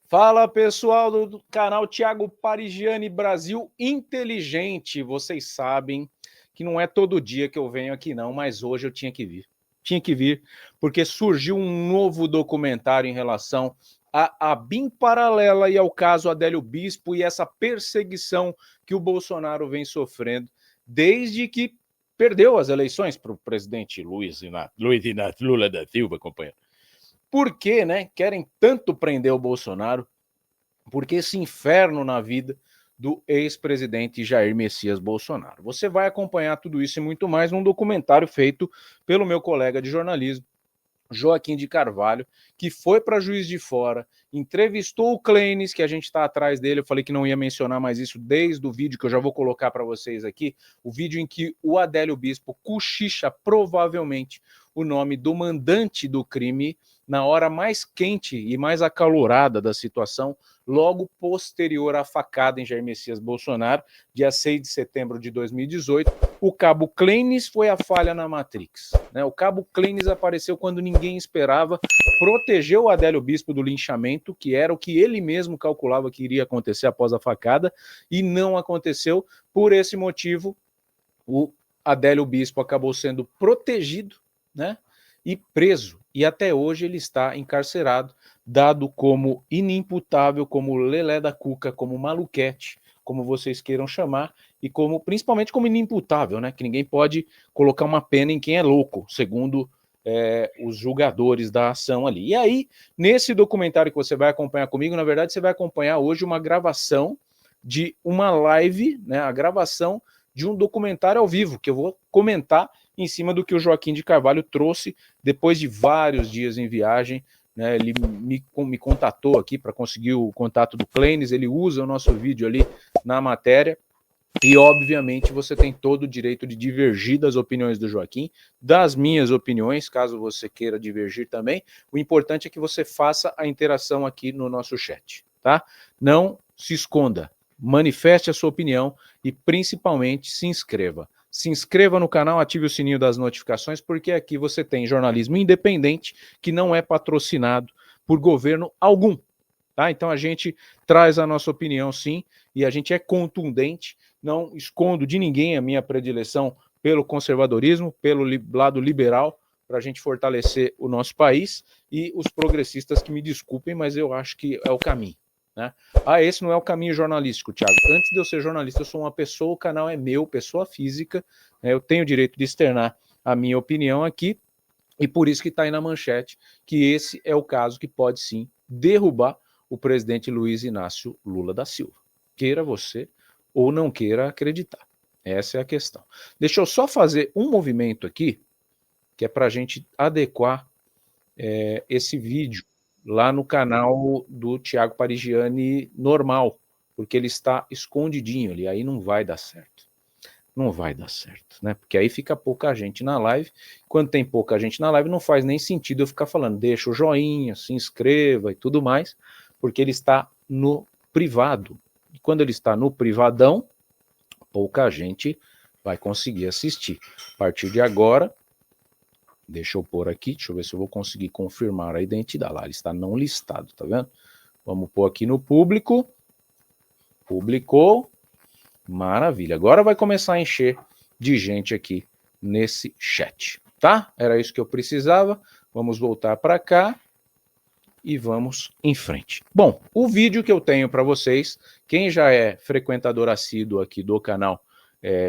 Fala pessoal do canal Thiago Parigiani Brasil Inteligente. Vocês sabem que não é todo dia que eu venho aqui não, mas hoje eu tinha que vir. Tinha que vir porque surgiu um novo documentário em relação à BIM paralela e ao caso Adélio Bispo e essa perseguição que o Bolsonaro vem sofrendo desde que perdeu as eleições para o presidente Luiz Inácio Lula da Silva, companheiro. Por que, né, querem tanto prender o Bolsonaro? Porque esse inferno na vida do ex-presidente Jair Messias Bolsonaro. Você vai acompanhar tudo isso e muito mais num documentário feito pelo meu colega de jornalismo, Joaquim de Carvalho, que foi para Juiz de Fora, entrevistou o Clenis, que a gente está atrás dele. Eu falei que não ia mencionar mais isso desde o vídeo que eu já vou colocar para vocês aqui, o vídeo em que o Adélio Bispo cochicha provavelmente o nome do mandante do crime na hora mais quente e mais acalorada da situação, logo posterior à facada em Jair Messias Bolsonaro, dia 6 de setembro de 2018, o cabo Clenis foi a falha na Matrix. Né? O cabo Clenis apareceu quando ninguém esperava, protegeu o Adélio Bispo do linchamento, que era o que ele mesmo calculava que iria acontecer após a facada, e não aconteceu. Por esse motivo, o Adélio Bispo acabou sendo protegido, né, e preso. E até hoje ele está encarcerado, dado como inimputável, como lelé da cuca, como maluquete, como vocês queiram chamar, e como principalmente como inimputável, né, que ninguém pode colocar uma pena em quem é louco, segundo os julgadores da ação ali. E aí, nesse documentário que você vai acompanhar comigo, na verdade você vai acompanhar hoje uma gravação de uma live, né, a gravação de um documentário ao vivo, que eu vou comentar em cima do que o Joaquim de Carvalho trouxe depois de vários dias em viagem. Né, ele me contatou aqui para conseguir o contato do Clenis, ele usa o nosso vídeo ali na matéria, e obviamente você tem todo o direito de divergir das opiniões do Joaquim, das minhas opiniões, caso você queira divergir também. O importante é que você faça a interação aqui no nosso chat, tá? Não se esconda, manifeste a sua opinião e principalmente se inscreva. Se inscreva no canal, ative o sininho das notificações, porque aqui você tem jornalismo independente que não é patrocinado por governo algum. Tá? Então a gente traz a nossa opinião, sim, e a gente é contundente. Não escondo de ninguém a minha predileção pelo conservadorismo, pelo lado liberal, para a gente fortalecer o nosso país, e os progressistas que me desculpem, mas eu acho que é o caminho. Né? Ah, esse não é o caminho jornalístico, Thiago. Antes de eu ser jornalista, eu sou uma pessoa, o canal é meu, pessoa física, né? Eu tenho o direito de externar a minha opinião aqui, e por isso que está aí na manchete que esse é o caso que pode sim derrubar o presidente Luiz Inácio Lula da Silva. Queira você ou não queira acreditar. Essa é a questão. Deixa eu só fazer um movimento aqui, que é para a gente adequar esse vídeo lá no canal do Thiago Parigiani normal, porque ele está escondidinho ali, aí não vai dar certo. Não vai dar certo, né? Porque aí fica pouca gente na live. Quando tem pouca gente na live, não faz nem sentido eu ficar falando, deixa o joinha, se inscreva e tudo mais, porque ele está no privado. E quando ele está no privadão, pouca gente vai conseguir assistir. A partir de agora, deixa eu pôr aqui, deixa eu ver se eu vou conseguir confirmar a identidade. Lá, ele está não listado, tá vendo? Vamos pôr aqui no público. Publicou. Maravilha. Agora vai começar a encher de gente aqui nesse chat, tá? Era isso que eu precisava. Vamos voltar para cá e vamos em frente. Bom, o vídeo que eu tenho para vocês, quem já é frequentador assíduo aqui do canal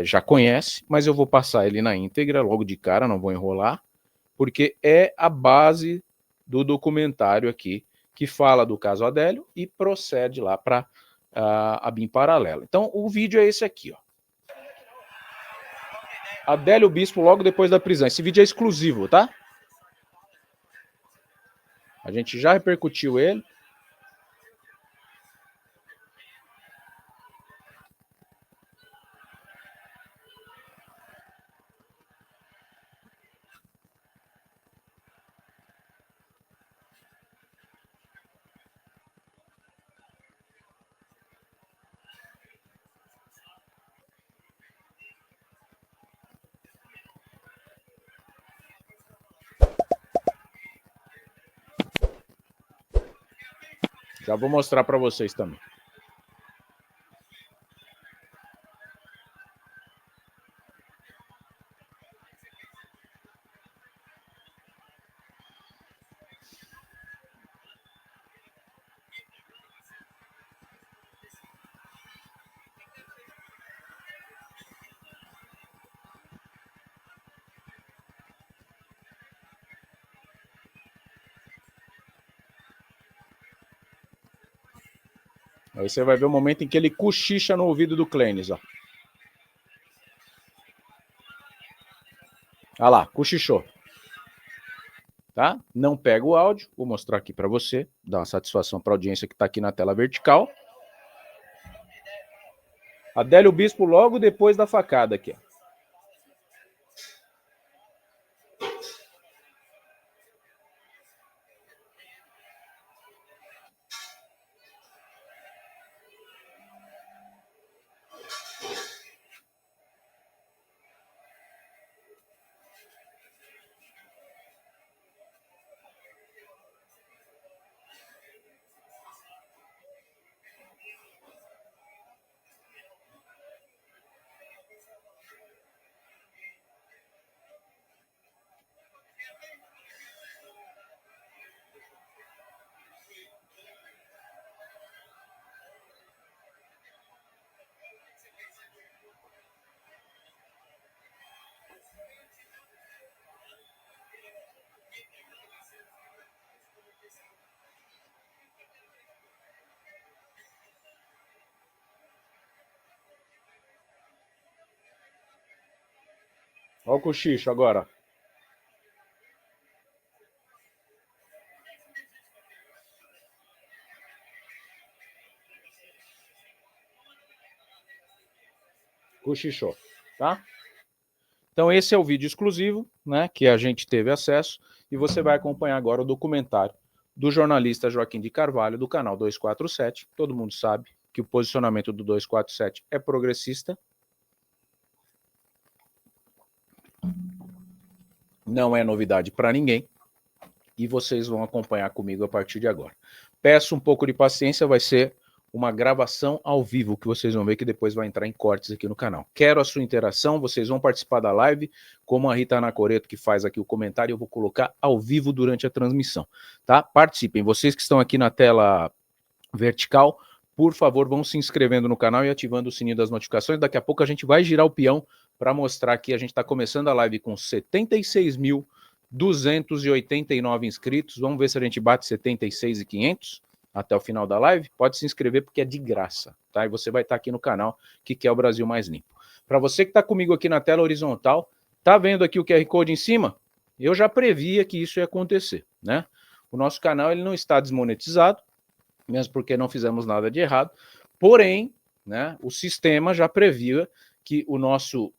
já conhece, mas eu vou passar ele na íntegra logo de cara, não vou enrolar, porque é a base do documentário aqui que fala do caso Adélio e procede lá para a BIM paralela. Então, o vídeo é esse aqui, ó. Adélio Bispo logo depois da prisão. Esse vídeo é exclusivo, tá? A gente já repercutiu ele. Já vou mostrar para vocês também. Aí você vai ver o momento em que ele cochicha no ouvido do Clênis, ó. Olha lá, cochichou. Tá? Não pega o áudio, vou mostrar aqui para você, dar uma satisfação para a audiência que está aqui na tela vertical. Adélio Bispo logo depois da facada aqui, ó. Olha o cochicho agora. Cochichou, tá? Então esse é o vídeo exclusivo, né, que a gente teve acesso, e você vai acompanhar agora o documentário do jornalista Joaquim de Carvalho, do canal 247. Todo mundo sabe que o posicionamento do 247 é progressista. Não é novidade para ninguém. E vocês vão acompanhar comigo a partir de agora. Peço um pouco de paciência, vai ser uma gravação ao vivo, que vocês vão ver que depois vai entrar em cortes aqui no canal. Quero a sua interação, vocês vão participar da live, como a Rita Anacoreto, que faz aqui o comentário, eu vou colocar ao vivo durante a transmissão, tá? Participem, vocês que estão aqui na tela vertical, por favor, vão se inscrevendo no canal e ativando o sininho das notificações. Daqui a pouco a gente vai girar o peão para mostrar aqui, a gente está começando a live com 76.289 inscritos, vamos ver se a gente bate 76.500 até o final da live. Pode se inscrever porque é de graça, tá? E você vai estar aqui no canal que quer o Brasil mais limpo. Para você que está comigo aqui na tela horizontal, tá vendo aqui o QR Code em cima? Eu já previa que isso ia acontecer, né? O nosso canal ele não está desmonetizado, mesmo porque não fizemos nada de errado, porém, né, o sistema já previa que o nosso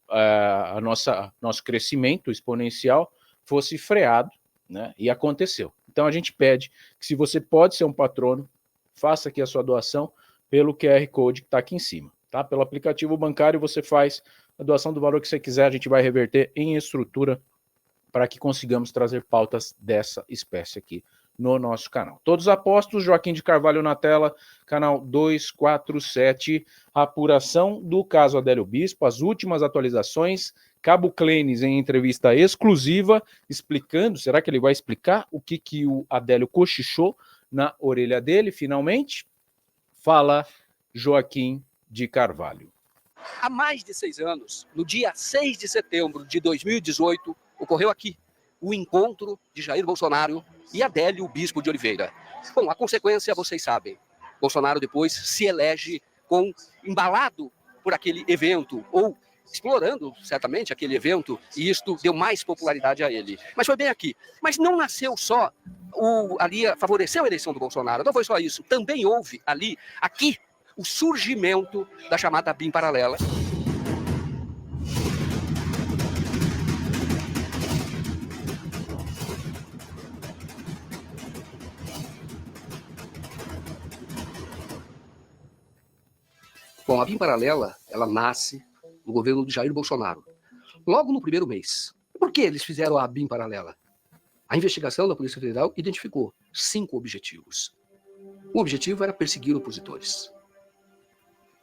crescimento exponencial fosse freado, né, e aconteceu. Então a gente pede que, se você pode ser um patrono, faça aqui a sua doação pelo QR Code que está aqui em cima, tá? Pelo aplicativo bancário você faz a doação do valor que você quiser, a gente vai reverter em estrutura para que consigamos trazer pautas dessa espécie aqui no nosso canal. Todos apostos, Joaquim de Carvalho na tela, canal 247, apuração do caso Adélio Bispo, as últimas atualizações, Cabo Clênis em entrevista exclusiva, explicando, será que ele vai explicar o que o Adélio cochichou na orelha dele, finalmente? Fala Joaquim de Carvalho. Há mais de 6 anos, no dia 6 de setembro de 2018, ocorreu aqui o encontro de Jair Bolsonaro e Adélio Bispo de Oliveira. Bom, a consequência vocês sabem. Bolsonaro depois se elege embalado por aquele evento, ou explorando certamente aquele evento, e isto deu mais popularidade a ele. Mas foi bem aqui. Mas não nasceu só ali, favoreceu a eleição do Bolsonaro, não foi só isso. Também houve aqui, o surgimento da chamada BIM paralela. Bom, a BIM paralela, ela nasce no governo de Jair Bolsonaro, logo no primeiro mês. Por que eles fizeram a BIM paralela? A investigação da Polícia Federal identificou 5 objetivos. Um objetivo era perseguir opositores.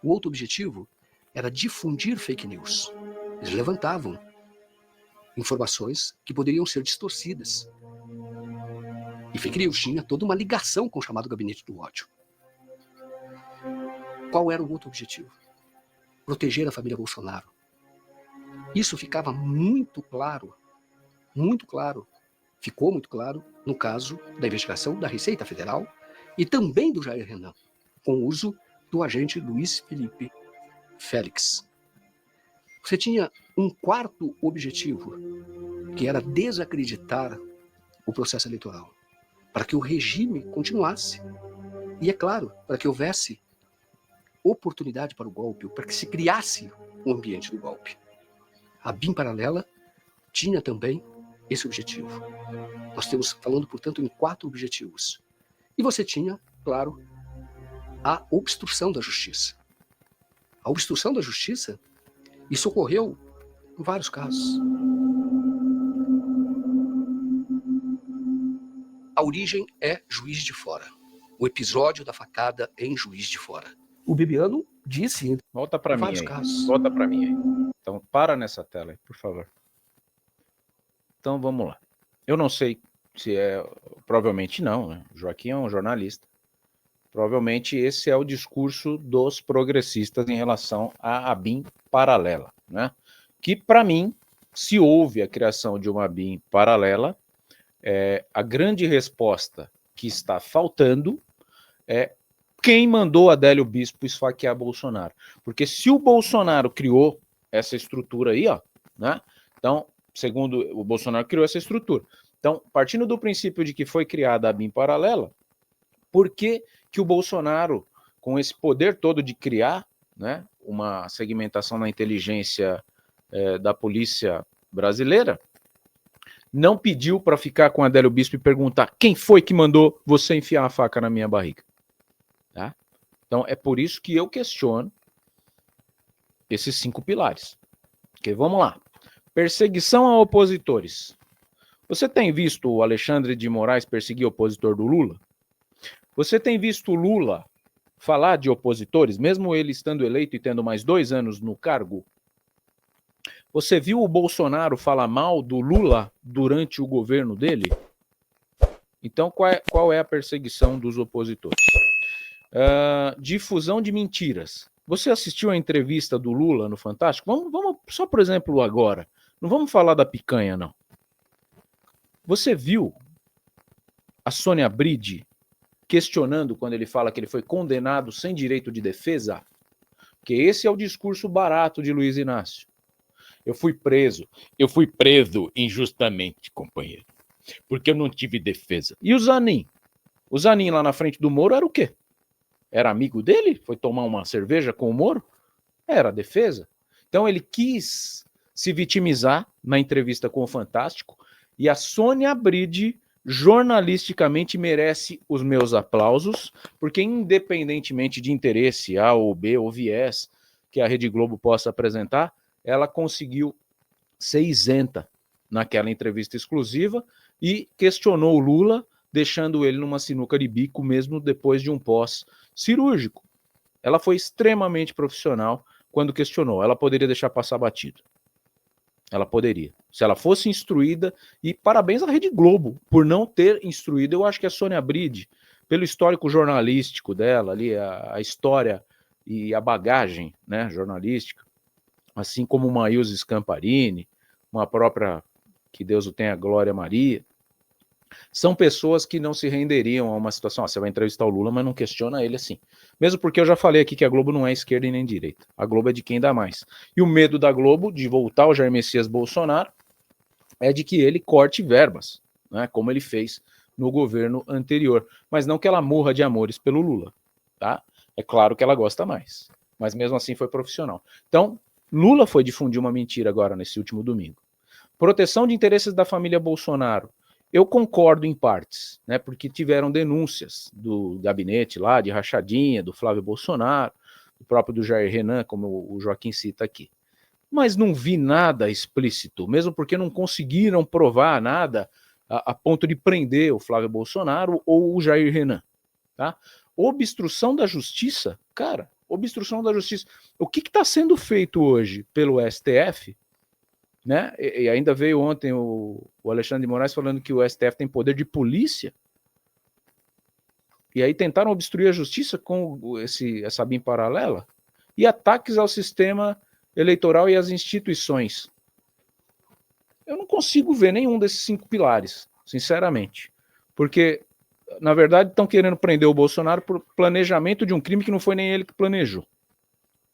O outro objetivo era difundir fake news. Eles levantavam informações que poderiam ser distorcidas. E fake news tinha toda uma ligação com o chamado gabinete do ódio. Qual era o outro objetivo? Proteger a família Bolsonaro. Isso ficava muito claro, ficou muito claro no caso da investigação da Receita Federal e também do Jair Renan, com o uso do agente Luiz Felipe Félix. Você tinha um quarto objetivo, que era desacreditar o processo eleitoral, para que o regime continuasse. E, é claro, para que houvesse oportunidade para o golpe, para que se criasse um ambiente do golpe. A BIM paralela tinha também esse objetivo. Nós estamos falando, portanto, em 4 objetivos. E você tinha, claro, a obstrução da justiça. A obstrução da justiça, isso ocorreu em vários casos. A origem é Juiz de Fora. O episódio da facada em Juiz de Fora. O Bibiano disse Volta para em mim vários aí. casos. Volta para mim aí. Então, para nessa tela aí, por favor. Então, vamos lá. Eu não sei se é... Provavelmente não, né? O Joaquim é um jornalista. Provavelmente esse é o discurso dos progressistas em relação à BIM paralela, né? Que, para mim, se houve a criação de uma BIM paralela, a grande resposta que está faltando é quem mandou Adélio Bispo esfaquear Bolsonaro. Porque se o Bolsonaro criou essa estrutura aí, ó, né? Então, segundo o Bolsonaro criou essa estrutura. Então, partindo do princípio de que foi criada a BIM paralela, por que que o Bolsonaro, com esse poder todo de criar, né, uma segmentação na inteligência da polícia brasileira, não pediu para ficar com Adélio Bispo e perguntar quem foi que mandou você enfiar a faca na minha barriga? Tá? Então, é por isso que eu questiono esses 5 pilares. Okay, vamos lá. Perseguição a opositores. Você tem visto o Alexandre de Moraes perseguir opositor do Lula? Você tem visto o Lula falar de opositores, mesmo ele estando eleito e tendo mais 2 anos no cargo? Você viu o Bolsonaro falar mal do Lula durante o governo dele? Então, qual é a perseguição dos opositores? Difusão de mentiras. Você assistiu a entrevista do Lula no Fantástico? Vamos só, por exemplo, agora. Não vamos falar da picanha, não. Você viu a Sônia Bride questionando quando ele fala que ele foi condenado sem direito de defesa? Porque esse é o discurso barato de Luiz Inácio. Eu fui preso injustamente, companheiro, porque eu não tive defesa. E o Zanin? O Zanin lá na frente do Moro era o quê? Era amigo dele? Foi tomar uma cerveja com o Moro? Era a defesa. Então ele quis se vitimizar na entrevista com o Fantástico e a Sônia Bride jornalisticamente merece os meus aplausos, porque independentemente de interesse A ou B ou viés que a Rede Globo possa apresentar, ela conseguiu ser isenta naquela entrevista exclusiva e questionou o Lula, deixando ele numa sinuca de bico mesmo depois de um pós-cirúrgico. Ela foi extremamente profissional quando questionou. Ela poderia deixar passar batido. Ela poderia. Se ela fosse instruída, e parabéns à Rede Globo por não ter instruído. Eu acho que a Sônia Bride, pelo histórico jornalístico dela, ali, a história e a bagagem, né, jornalística, assim como uma Ilse Scamparini, uma própria, que Deus o tenha, Glória Maria, são pessoas que não se renderiam a uma situação, você vai entrevistar o Lula, mas não questiona ele assim. Mesmo porque eu já falei aqui que a Globo não é esquerda e nem direita. A Globo é de quem dá mais. E o medo da Globo de voltar ao Jair Messias Bolsonaro é de que ele corte verbas, né, como ele fez no governo anterior. Mas não que ela morra de amores pelo Lula, tá? É claro que ela gosta mais. Mas mesmo assim foi profissional. Então, Lula foi difundir uma mentira agora nesse último domingo. Proteção de interesses da família Bolsonaro. Eu concordo em partes, né, porque tiveram denúncias do gabinete lá, de rachadinha, do Flávio Bolsonaro, do próprio do Jair Renan, como o Joaquim cita aqui. Mas não vi nada explícito, mesmo porque não conseguiram provar nada a ponto de prender o Flávio Bolsonaro ou o Jair Renan. Tá? Obstrução da justiça? Cara, obstrução da justiça. O que está sendo feito hoje pelo STF, né? E ainda veio ontem o Alexandre de Moraes falando que o STF tem poder de polícia. E aí tentaram obstruir a justiça com essa BIM paralela. E ataques ao sistema eleitoral e às instituições. Eu não consigo ver nenhum desses 5 pilares, sinceramente. Porque, na verdade, estão querendo prender o Bolsonaro por planejamento de um crime que não foi nem ele que planejou.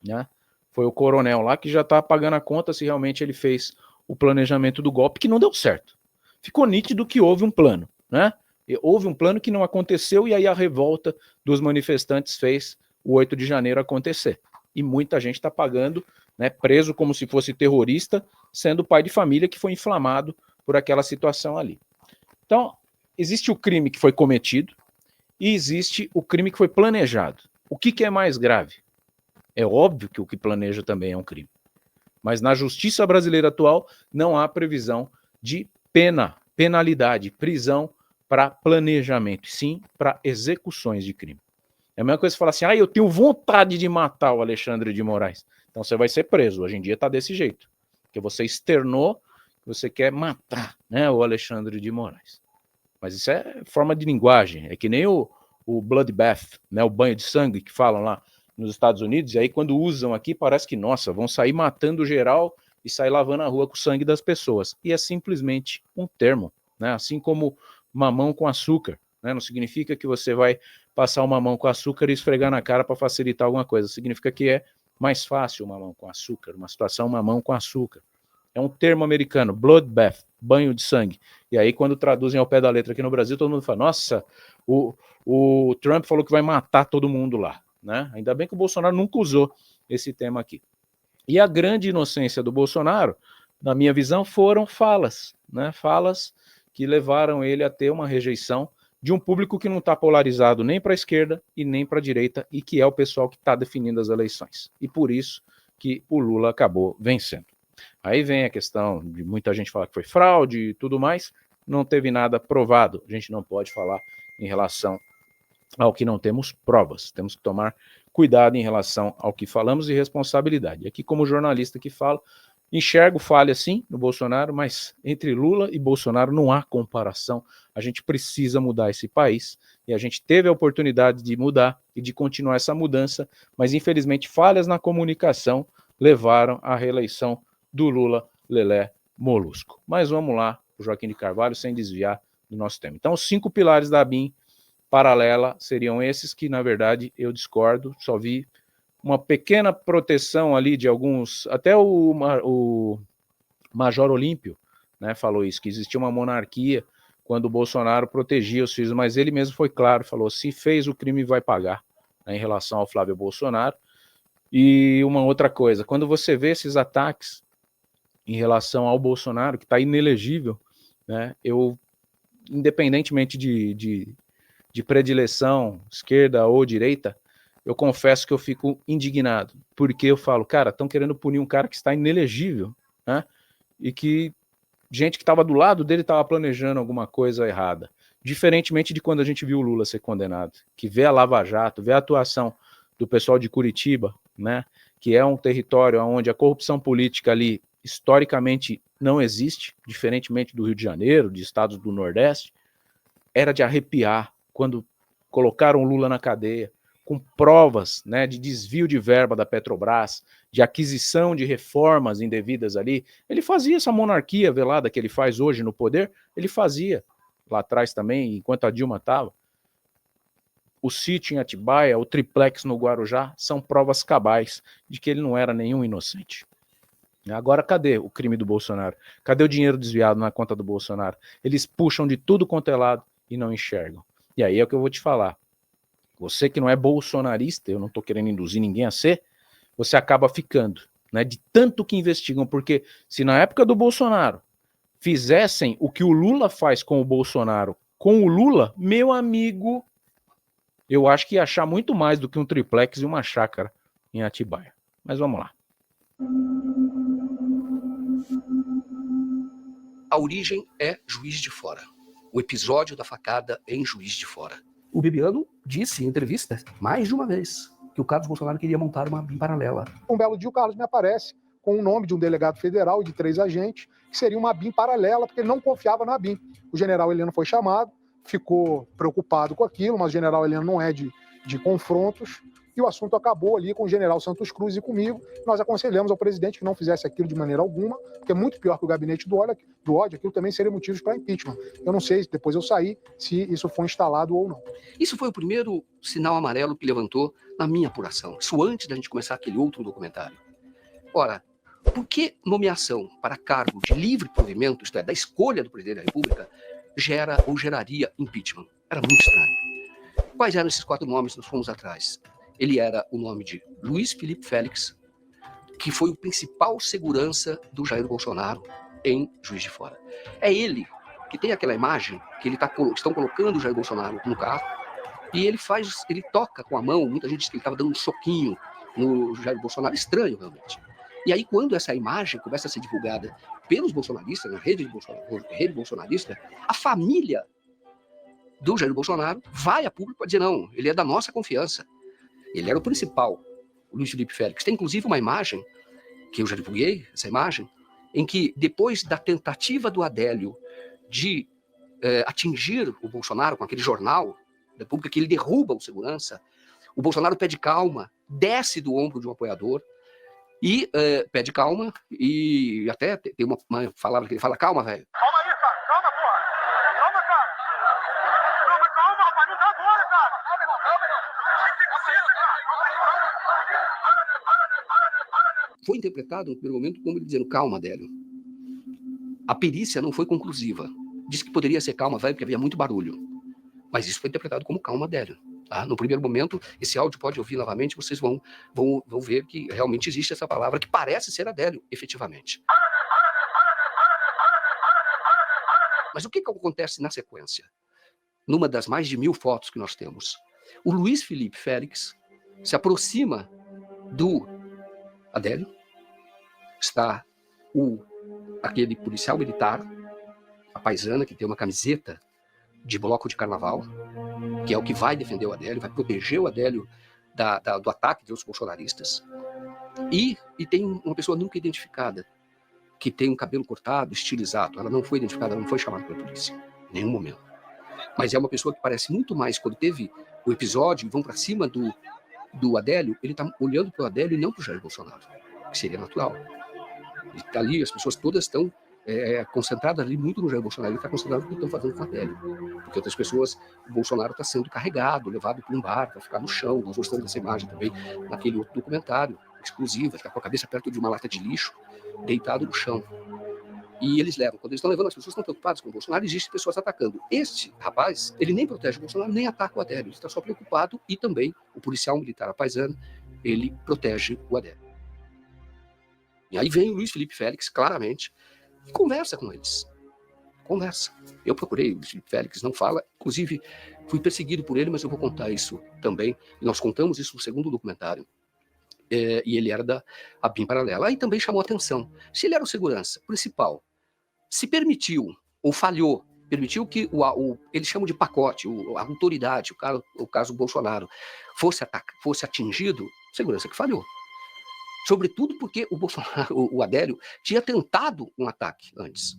Né? Foi o coronel lá que já está pagando a conta se realmente ele fez o planejamento do golpe, que não deu certo. Ficou nítido que houve um plano, né? E houve um plano que não aconteceu e aí a revolta dos manifestantes fez o 8 de janeiro acontecer. E muita gente está pagando, né, preso como se fosse terrorista, sendo pai de família que foi inflamado por aquela situação ali. Então, existe o crime que foi cometido e existe o crime que foi planejado. O que é mais grave? É óbvio que o que planeja também é um crime. Mas na justiça brasileira atual não há previsão de penalidade, prisão para planejamento, sim para execuções de crime. É a mesma coisa que falar assim, eu tenho vontade de matar o Alexandre de Moraes. Então você vai ser preso. Hoje em dia está desse jeito. Porque você externou que você quer matar, né, o Alexandre de Moraes. Mas isso é forma de linguagem. É que nem o bloodbath, né, o banho de sangue que falam lá nos Estados Unidos. E aí quando usam aqui parece que, nossa, vão sair matando geral e sair lavando a rua com o sangue das pessoas. E é simplesmente um termo, né? Assim como mamão com açúcar, né? Não significa que você vai passar uma mão com açúcar e esfregar na cara para facilitar alguma coisa. Significa que é mais fácil uma mão com açúcar, uma situação mamão com açúcar. É um termo americano, bloodbath, banho de sangue. E aí quando traduzem ao pé da letra aqui no Brasil, todo mundo fala, nossa, o Trump falou que vai matar todo mundo lá, né? Ainda bem que o Bolsonaro nunca usou esse tema aqui. E a grande inocência do Bolsonaro, na minha visão, foram falas, né? Falas que levaram ele a ter uma rejeição de um público que não está polarizado nem para a esquerda e nem para a direita, e que é o pessoal que está definindo as eleições. E por isso que o Lula acabou vencendo. Aí vem a questão de muita gente falar que foi fraude e tudo mais, não teve nada provado. A gente não pode falar em relação ao que não temos provas. Temos que tomar cuidado em relação ao que falamos e responsabilidade. Aqui, como jornalista que fala, enxergo falha sim no Bolsonaro, mas entre Lula e Bolsonaro não há comparação. A gente precisa mudar esse país e a gente teve a oportunidade de mudar e de continuar essa mudança, mas infelizmente falhas na comunicação levaram à reeleição do Lula Lelé Molusco. Mas vamos lá, o Joaquim de Carvalho, sem desviar do nosso tema. Então, os 5 pilares da BIM paralela seriam esses que, na verdade, eu discordo, só vi uma pequena proteção ali de alguns, até o Major Olímpio, né, falou isso, que existia uma monarquia quando o Bolsonaro protegia os filhos, mas ele mesmo foi claro, falou, se fez o crime vai pagar, né, em relação ao Flávio Bolsonaro. E uma outra coisa, quando você vê esses ataques em relação ao Bolsonaro, que está inelegível, né, eu, independentemente de predileção, esquerda ou direita, eu confesso que eu fico indignado, porque eu falo, cara, estão querendo punir um cara que está inelegível, né? E que gente que estava do lado dele estava planejando alguma coisa errada. Diferentemente de quando a gente viu o Lula ser condenado, que vê a Lava Jato, vê a atuação do pessoal de Curitiba, né? Que é um território onde a corrupção política ali, historicamente, não existe, diferentemente do Rio de Janeiro, de estados do Nordeste, era de arrepiar quando colocaram o Lula na cadeia, com provas, né, de desvio de verba da Petrobras, de aquisição de reformas indevidas ali. Ele fazia essa monarquia velada que ele faz hoje no poder, ele fazia lá atrás também, enquanto a Dilma estava. O sítio em Atibaia, o triplex no Guarujá, são provas cabais de que ele não era nenhum inocente. Agora, cadê o crime do Bolsonaro? Cadê o dinheiro desviado na conta do Bolsonaro? Eles puxam de tudo quanto é lado e não enxergam. E aí é o que eu vou te falar. Você que não é bolsonarista, eu não estou querendo induzir ninguém a ser, você acaba ficando, né? De tanto que investigam, porque se na época do Bolsonaro fizessem o que o Lula faz com o Bolsonaro, com o Lula, meu amigo, eu acho que ia achar muito mais do que um triplex e uma chácara em Atibaia. Mas vamos lá. A origem é Juiz de Fora. O episódio da facada é em Juiz de Fora. O Bibiano disse em entrevista, mais de uma vez, que o Carlos Bolsonaro queria montar uma BIM paralela. Um belo dia o Carlos me aparece com o nome de um delegado federal e de 3 agentes, que seria uma BIM paralela, porque ele não confiava na BIM. O general Heleno foi chamado, ficou preocupado com aquilo, mas o general Heleno não é de confrontos, e o assunto acabou ali com o general Santos Cruz e comigo. Nós aconselhamos ao presidente que não fizesse aquilo de maneira alguma, porque é muito pior que o gabinete do ódio, aquilo também seria motivo para impeachment. Eu não sei, depois eu saí, se isso foi instalado ou não. Isso foi o primeiro sinal amarelo que levantou na minha apuração, isso antes da gente começar aquele outro documentário. Ora, por que nomeação para cargo de livre provimento, isto é, da escolha do presidente da República, gera ou geraria impeachment? Era muito estranho. Quais eram esses 4 nomes que nós fomos atrás? Ele era o nome de Luiz Felipe Félix, que foi o principal segurança do Jair Bolsonaro em Juiz de Fora. É ele que tem aquela imagem que estão colocando o Jair Bolsonaro no carro e ele toca com a mão, muita gente diz que ele estava dando um soquinho no Jair Bolsonaro, estranho realmente. E aí quando essa imagem começa a ser divulgada pelos bolsonaristas, na rede bolsonarista, a família do Jair Bolsonaro vai a público para dizer não, ele é da nossa confiança. Ele era o principal, o Luiz Felipe Félix. Tem inclusive uma imagem, que eu já divulguei, essa imagem, em que depois da tentativa do Adélio de atingir o Bolsonaro com aquele jornal da República, que ele derruba o segurança, o Bolsonaro pede calma, desce do ombro de um apoiador e pede calma, e até tem uma palavra que ele fala, calma, velho. Calma aí, cara. Calma, porra. Calma, cara. Calma, rapaz. Não dá agora, cara. Calma, irmão. Tem que ter paciência, cara. Foi interpretado no primeiro momento como ele dizendo, calma, Adélio. A perícia não foi conclusiva. Disse que poderia ser calma, velho, porque havia muito barulho. Mas isso foi interpretado como calma, Adélio. Tá? No primeiro momento, esse áudio pode ouvir novamente, vocês vão ver que realmente existe essa palavra que parece ser Adélio, efetivamente. Mas o que acontece na sequência? Numa das mais de 1000 fotos que nós temos, o Luiz Felipe Félix se aproxima do Adélio, está aquele policial militar, a paisana, que tem uma camiseta de bloco de carnaval, que é o que vai defender o Adélio, vai proteger o Adélio do ataque dos bolsonaristas. E tem uma pessoa nunca identificada, que tem um cabelo cortado, estilizado. Ela não foi identificada, ela não foi chamada pela polícia, em nenhum momento. Mas é uma pessoa que parece muito mais, quando teve o episódio, vão para cima do Adélio, ele está olhando para o Adélio e não para o Jair Bolsonaro, que seria natural. Ele tá ali, as pessoas todas estão concentradas ali muito no Jair Bolsonaro, ele está concentrado no que estão fazendo com o Adélio. Porque outras pessoas, o Bolsonaro está sendo carregado, levado para um bar, para ficar no chão. Nós mostramos essa imagem também naquele outro documentário exclusivo, está com a cabeça perto de uma lata de lixo, deitado no chão. E eles levam, quando eles estão levando, as pessoas estão preocupadas com o Bolsonaro, existem pessoas atacando. Este rapaz, ele nem protege o Bolsonaro, nem ataca o Adélio, ele está só preocupado, e também o policial militar, a paisana, ele protege o Adélio. E aí vem o Luiz Felipe Félix, claramente, e conversa com eles. Conversa. Eu procurei, o Luiz Felipe Félix não fala, inclusive fui perseguido por ele, mas eu vou contar isso também, e nós contamos isso no segundo documentário. E ele era da BIM paralela. Aí também chamou atenção. Se ele era o segurança principal, se permitiu, ou falhou, permitiu que eles chamam de pacote, a autoridade, o caso Bolsonaro, fosse atingido, segurança que falhou. Sobretudo porque o Adélio tinha tentado um ataque antes.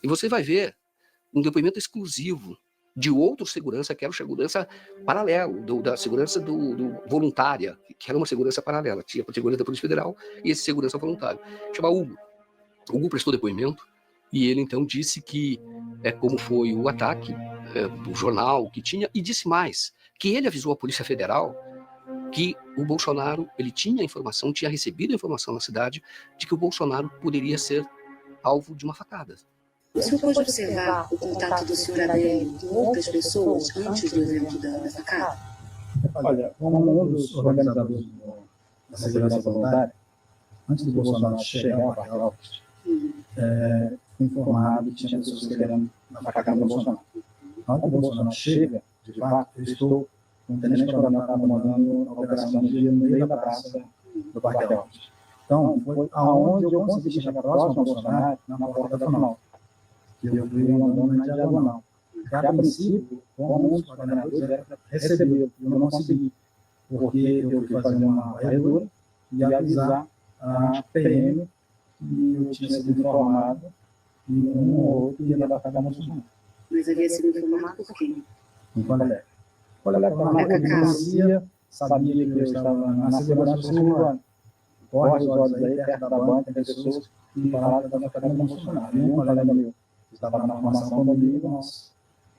E você vai ver um depoimento exclusivo de outro segurança, que era o segurança paralelo, da segurança do voluntária, que era uma segurança paralela. Tinha a segurança da Polícia Federal e esse segurança voluntário. Chama Hugo. Hugo prestou depoimento e ele então disse que como foi o ataque, o jornal que tinha, e disse mais, que ele avisou a Polícia Federal que o Bolsonaro, ele tinha informação, tinha recebido informação na cidade de que o Bolsonaro poderia ser alvo de uma facada. O senhor pode observar o contato do senhor Adélio com outras pessoas antes do evento da facada? Olha, como um dos organizadores da segurança voluntária, antes do Bolsonaro chegar ao Parque Alpes, fui informado que tinha pessoas querendo a facada do Bolsonaro. Na hora que o Bolsonaro chega, de fato, eu estou com o tenente coronel que estava comandando a operação no meio da praça do Parque Alpes. Então, foi aonde eu consegui chegar próximo ao Bolsonaro, na porta da Planalto. Eu fui andando na diagonal. A princípio, como os coordenadores eram para recebê-lo, eu não consegui, porque eu fui fazer uma varredura e avisar a PM que eu tinha sido informado e um ou outro ia dar facada no Bolsonaro. Mas havia sido informado por quem? Enquanto ela conhecia, sabia que eu estava na segurança do Silvano. Corre os olhos aí, perto da banca, tem pessoas que falaram da facada no Bolsonaro. Um colega meu estava na formação comigo, nós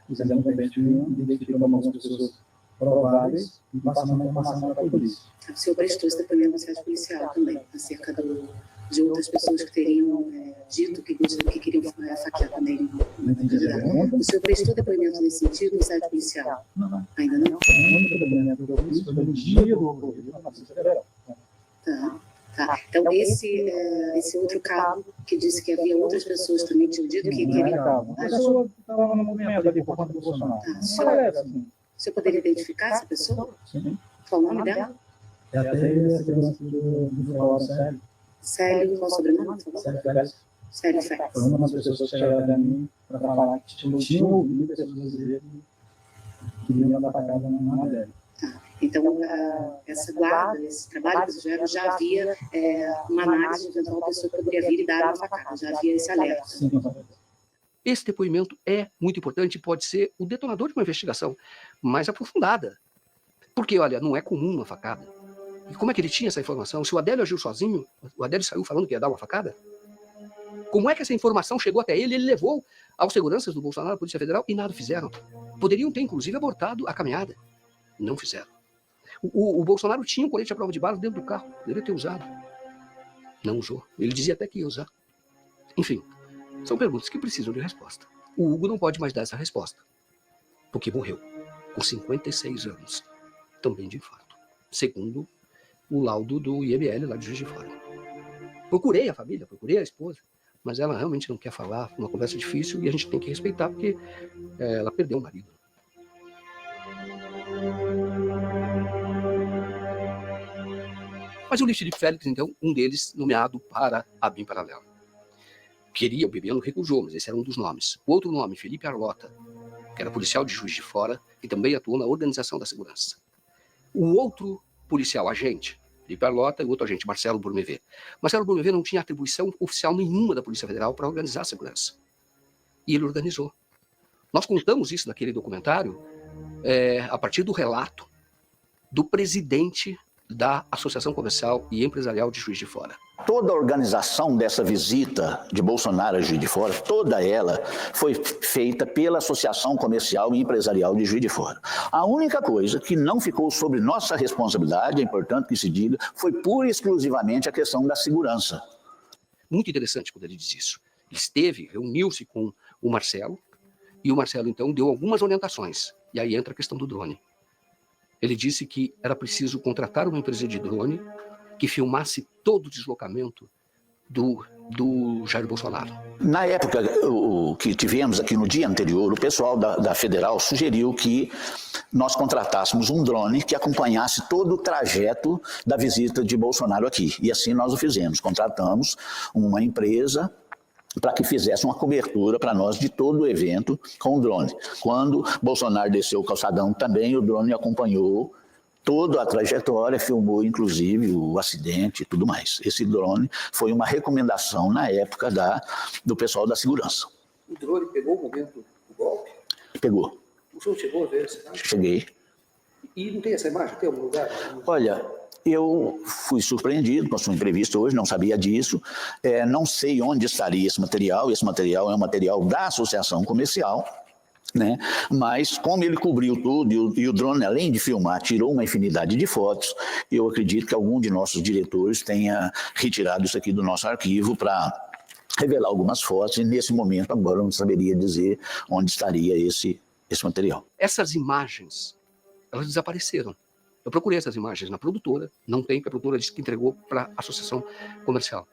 fizemos um evento e identificamos algumas pessoas prováveis e passamos a informação para a polícia. O senhor prestou esse depoimento no site policial também, acerca de outras pessoas que teriam dito que queriam faquear também. Não entendi a pergunta. O senhor prestou depoimento nesse sentido no site policial? Não. Ainda não? O único depoimento que eu fiz foi no dia do ocorrido na Polícia Federal. Tá. Então, esse outro cabo que disse que havia outras pessoas também tinham dito que queriam... A pessoa estava no movimento ali por conta do Bolsonaro. O senhor poderia identificar essa pessoa? Sim. Qual o nome dela? É até a segurança do Fórum Célio. Célio, qual o sobrenome? Célio Félix. Célio Félix. Foi uma das pessoas que chegaram a mim para falar que tinham ouvido pessoas dizer que queriam dar facada na Adélia. Então, essa guarda, esse trabalho que já havia uma análise de eventual pessoa que poderia vir e dar uma facada, já havia esse alerta. Sim, com certeza. Esse depoimento é muito importante e pode ser o detonador de uma investigação mais aprofundada. Porque, olha, não é comum uma facada. E como é que ele tinha essa informação? Se o Adélio agiu sozinho, o Adélio saiu falando que ia dar uma facada? Como é que essa informação chegou até ele? Ele levou aos seguranças do Bolsonaro, a Polícia Federal, e nada fizeram. Poderiam ter, inclusive, abortado a caminhada. Não fizeram. O Bolsonaro tinha um colete à prova de balas dentro do carro. Deveria ter usado. Não usou. Ele dizia até que ia usar. Enfim, são perguntas que precisam de resposta. O Hugo não pode mais dar essa resposta. Porque morreu com 56 anos. Também de infarto. Segundo o laudo do IML lá de Juiz de Fora. Procurei a família, procurei a esposa. Mas ela realmente não quer falar. Uma conversa difícil e a gente tem que respeitar porque ela perdeu o marido. Mas o Luiz Felipe Félix, então, um deles nomeado para a BIM Paralela. O Bibiano recusou, mas esse era um dos nomes. O outro nome, Felipe Arlota, que era policial de Juiz de Fora e também atuou na organização da segurança. O outro policial agente, Felipe Arlota, e o outro agente, Marcelo Burmevé. Marcelo Burmevé não tinha atribuição oficial nenhuma da Polícia Federal para organizar a segurança. E ele organizou. Nós contamos isso naquele documentário a partir do relato do presidente da Associação Comercial e Empresarial de Juiz de Fora. Toda a organização dessa visita de Bolsonaro a Juiz de Fora, toda ela foi feita pela Associação Comercial e Empresarial de Juiz de Fora. A única coisa que não ficou sob nossa responsabilidade, é importante que se diga, foi pura e exclusivamente a questão da segurança. Muito interessante quando ele diz isso. Ele reuniu-se com o Marcelo, e o Marcelo, então, deu algumas orientações. E aí entra a questão do drone. Ele disse que era preciso contratar uma empresa de drone que filmasse todo o deslocamento do Jair Bolsonaro. Na época que tivemos aqui no dia anterior, o pessoal da Federal sugeriu que nós contratássemos um drone que acompanhasse todo o trajeto da visita de Bolsonaro aqui. E assim nós o fizemos. Contratamos uma empresa para que fizesse uma cobertura para nós de todo o evento com o drone. Quando Bolsonaro desceu o calçadão também, o drone acompanhou toda a trajetória, filmou inclusive o acidente e tudo mais. Esse drone foi uma recomendação na época do pessoal da segurança. O drone pegou o momento do golpe? Pegou. O senhor chegou a ver essa imagem? Cheguei. E não tem essa imagem? Tem algum lugar? Olha, eu fui surpreendido com a sua entrevista hoje, não sabia disso. Não sei onde estaria esse material. Esse material é um material da associação comercial, né? Mas como ele cobriu tudo e o drone, além de filmar, tirou uma infinidade de fotos, eu acredito que algum de nossos diretores tenha retirado isso aqui do nosso arquivo para revelar algumas fotos, e nesse momento agora eu não saberia dizer onde estaria esse material. Essas imagens, elas desapareceram. Eu procurei essas imagens na produtora, não tem, porque a produtora disse que entregou para a associação comercial.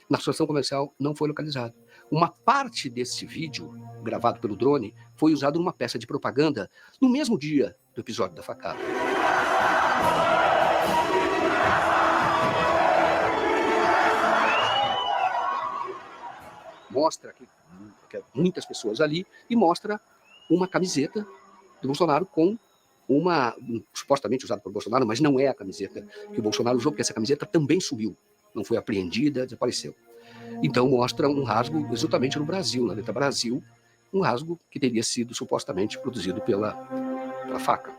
Na associação comercial não foi localizado. Uma parte desse vídeo, gravado pelo drone, foi usado numa peça de propaganda no mesmo dia do episódio da facada. Mostra que muitas pessoas ali e mostra uma camiseta do Bolsonaro com uma, supostamente usada pelo Bolsonaro, mas não é a camiseta que o Bolsonaro usou, porque essa camiseta também sumiu, não foi apreendida, desapareceu. Então mostra um rasgo exatamente no Brasil, na letra Brasil, um rasgo que teria sido supostamente produzido pela faca.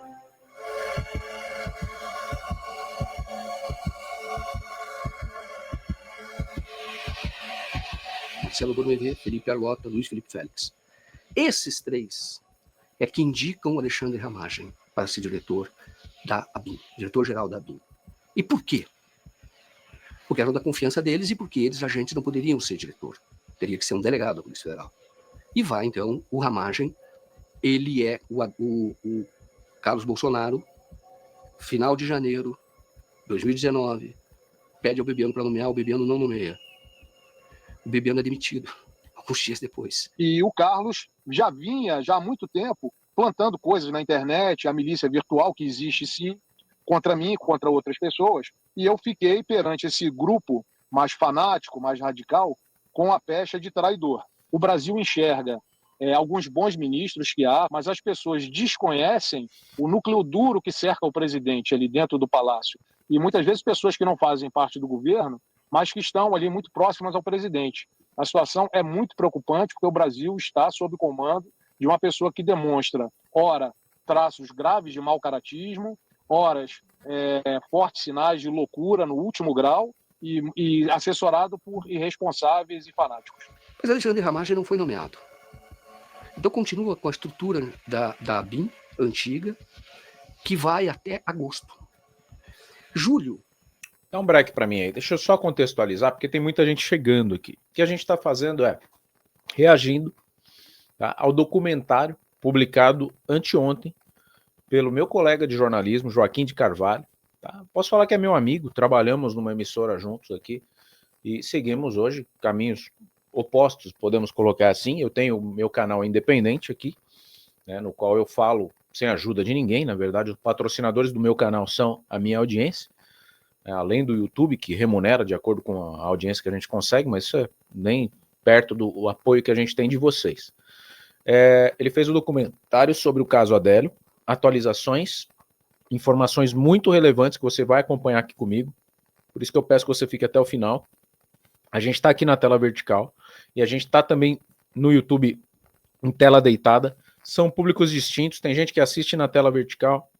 Marcelo Gourmet, Felipe Arlota, Luiz Felipe Félix. Esses três é que indicam o Alexandre Ramagem para ser diretor da ABIN, diretor-geral da ABIN. E por quê? Porque eram da confiança deles e porque eles, agentes, não poderiam ser diretor. Teria que ser um delegado da Polícia Federal. E vai, então, o Ramagem, ele é o Carlos Bolsonaro, final de janeiro de 2019, pede ao Bebiano para nomear, o Bebiano não nomeia. O Bebiano é demitido, alguns dias depois. E o Carlos já vinha, já há muito tempo, plantando coisas na internet, a milícia virtual que existe sim, contra mim, contra outras pessoas, e eu fiquei perante esse grupo mais fanático, mais radical, com a pecha de traidor. O Brasil enxerga alguns bons ministros que há, mas as pessoas desconhecem o núcleo duro que cerca o presidente ali dentro do palácio. E muitas vezes pessoas que não fazem parte do governo, mas que estão ali muito próximas ao presidente. A situação é muito preocupante, porque o Brasil está sob comando de uma pessoa que demonstra, ora, traços graves de mau caratismo, horas fortes sinais de loucura no último grau e assessorado por irresponsáveis e fanáticos. Mas Alexandre Ramagem não foi nomeado. Então continua com a estrutura da ABIN antiga, que vai até agosto. Julho. Dá um break para mim aí, deixa eu só contextualizar, porque tem muita gente chegando aqui. O que a gente está fazendo é reagindo, tá, ao documentário publicado anteontem pelo meu colega de jornalismo, Joaquim de Carvalho. Tá? Posso falar que é meu amigo, trabalhamos numa emissora juntos aqui e seguimos hoje caminhos opostos, podemos colocar assim. Eu tenho o meu canal independente aqui, né, no qual eu falo sem ajuda de ninguém. Na verdade, os patrocinadores do meu canal são a minha audiência, além do YouTube, que remunera de acordo com a audiência que a gente consegue, mas isso é nem perto do apoio que a gente tem de vocês. Ele fez um documentário sobre o caso Adélio, atualizações, informações muito relevantes que você vai acompanhar aqui comigo, por isso que eu peço que você fique até o final. A gente está aqui na tela vertical e a gente está também no YouTube em tela deitada, são públicos distintos, tem gente que assiste na tela vertical.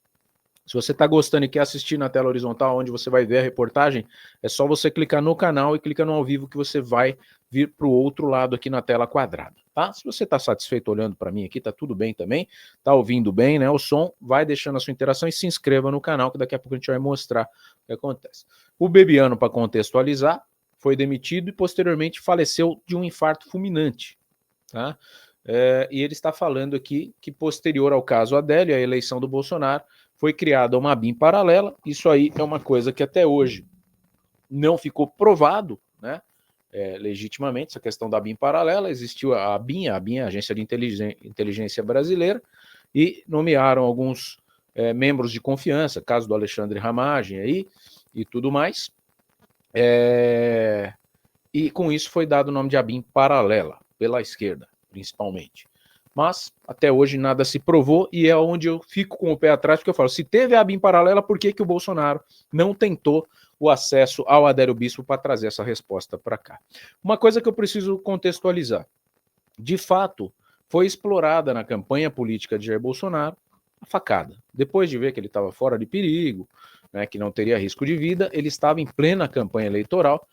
Se você está gostando e quer assistir na tela horizontal, onde você vai ver a reportagem, é só você clicar no canal e clicar no ao vivo que você vai vir para o outro lado aqui na tela quadrada, tá? Se você está satisfeito olhando para mim aqui, tá tudo bem também, tá ouvindo bem, né? O som, vai deixando a sua interação e se inscreva no canal, que daqui a pouco a gente vai mostrar o que acontece. O Bebiano, para contextualizar, foi demitido e posteriormente faleceu de um infarto fulminante, tá? E ele está falando aqui que posterior ao caso Adélio, a eleição do Bolsonaro, foi criada uma ABIN paralela. Isso aí é uma coisa que até hoje não ficou provado, né, legitimamente, essa questão da ABIN paralela. Existiu a ABIN, a Agência de Inteligência Brasileira, e nomearam alguns membros de confiança, caso do Alexandre Ramagem aí, e tudo mais. E com isso foi dado o nome de ABIN paralela, pela esquerda, principalmente. Mas até hoje nada se provou e é onde eu fico com o pé atrás, porque eu falo, se teve a ABIN paralela, por que o Bolsonaro não tentou o acesso ao Adélio Bispo para trazer essa resposta para cá? Uma coisa que eu preciso contextualizar. de fato, foi explorada na campanha política de Jair Bolsonaro a facada. Depois de ver que ele estava fora de perigo, né, que não teria risco de vida, ele estava em plena campanha eleitoral.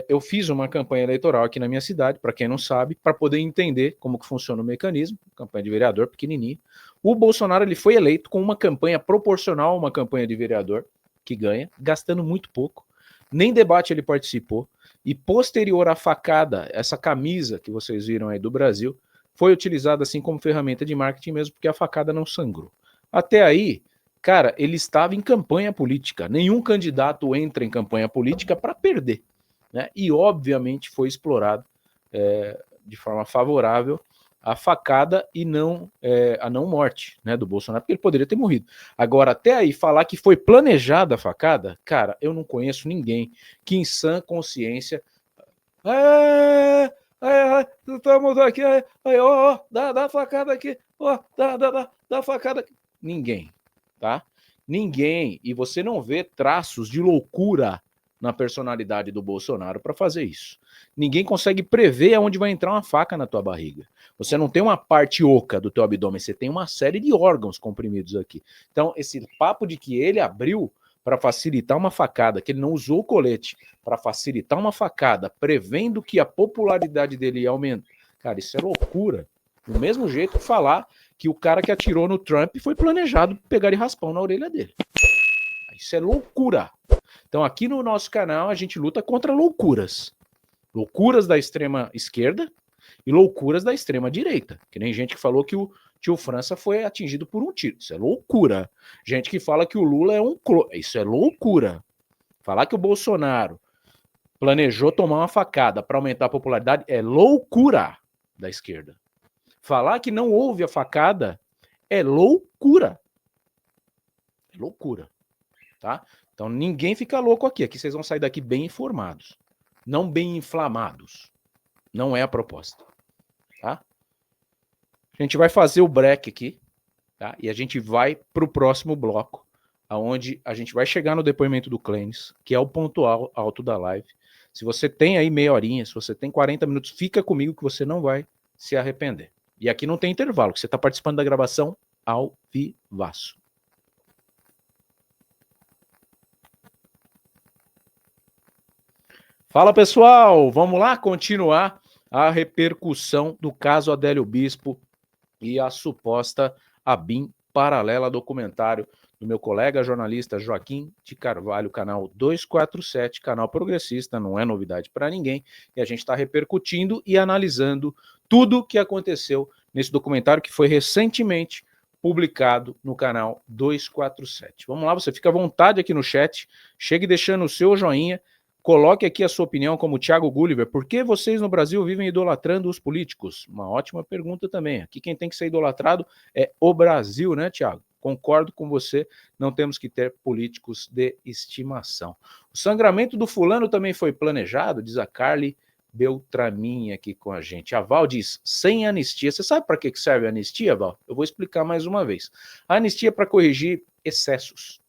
Eu fiz uma campanha eleitoral aqui na minha cidade, para quem não sabe, para poder entender como que funciona o mecanismo, campanha de vereador pequenininho. O Bolsonaro ele foi eleito com uma campanha proporcional a uma campanha de vereador, que ganha, gastando muito pouco. Nem debate ele participou. E posterior à facada, essa camisa que vocês viram aí do Brasil, foi utilizada assim como ferramenta de marketing mesmo, porque a facada não sangrou. Até aí, cara, ele estava em campanha política. Nenhum candidato entra em campanha política para perder, né? E obviamente foi explorado de forma favorável a facada e não a não morte, né, do Bolsonaro, porque ele poderia ter morrido. Agora, até aí, falar que foi planejada a facada, cara, eu não conheço ninguém que em sã consciência estamos aqui, dá facada aqui, dá facada aqui. Ninguém, tá? Ninguém, e você não vê traços de loucura na personalidade do Bolsonaro para fazer isso. Ninguém consegue prever aonde vai entrar uma faca na tua barriga. Você não tem uma parte oca do teu abdômen, você tem uma série de órgãos comprimidos aqui. Então, esse papo de que ele abriu para facilitar uma facada, que ele não usou o colete para facilitar uma facada, prevendo que a popularidade dele ia aumentar. Cara, isso é loucura. Do mesmo jeito que falar que o cara que atirou no Trump foi planejado pegar e raspão na orelha dele. Isso é loucura. Então aqui no nosso canal a gente luta contra loucuras. Loucuras da extrema esquerda e loucuras da extrema direita. Que nem gente que falou que o tio França foi atingido por um tiro. Isso é loucura. Gente que fala que o Lula é um clone. Isso é loucura. Falar que o Bolsonaro planejou tomar uma facada para aumentar a popularidade é loucura da esquerda. Falar que não houve a facada é loucura. É loucura. Tá? Então ninguém fica louco aqui. Aqui vocês vão sair daqui bem informados. Não bem inflamados. Não é a proposta. Tá? A gente vai fazer o break aqui. Tá? E a gente vai para o próximo bloco, onde a gente vai chegar no depoimento do Clênis, que é o ponto alto da live. Se você tem aí meia horinha, se você tem 40 minutos, fica comigo que você não vai se arrepender. E aqui não tem intervalo, que você está participando da gravação ao vivaço. Fala, pessoal! Vamos lá continuar a repercussão do caso Adélio Bispo e a suposta ABIN paralela, documentário do meu colega jornalista Joaquim de Carvalho, canal 247, canal progressista, não é novidade para ninguém, e a gente está repercutindo e analisando tudo o que aconteceu nesse documentário que foi recentemente publicado no canal 247. Vamos lá, você fica à vontade aqui no chat, chegue deixando o seu joinha, coloque aqui a sua opinião como Thiago Gulliver. Por que vocês no Brasil vivem idolatrando os políticos? Uma ótima pergunta também. Aqui quem tem que ser idolatrado é o Brasil, né, Thiago? Concordo com você, não temos que ter políticos de estimação. O sangramento do fulano também foi planejado, diz a Carly Beltramin aqui com a gente. A Val diz, sem anistia. Você sabe para que serve a anistia, Val? Eu vou explicar mais uma vez. A anistia é para corrigir excessos.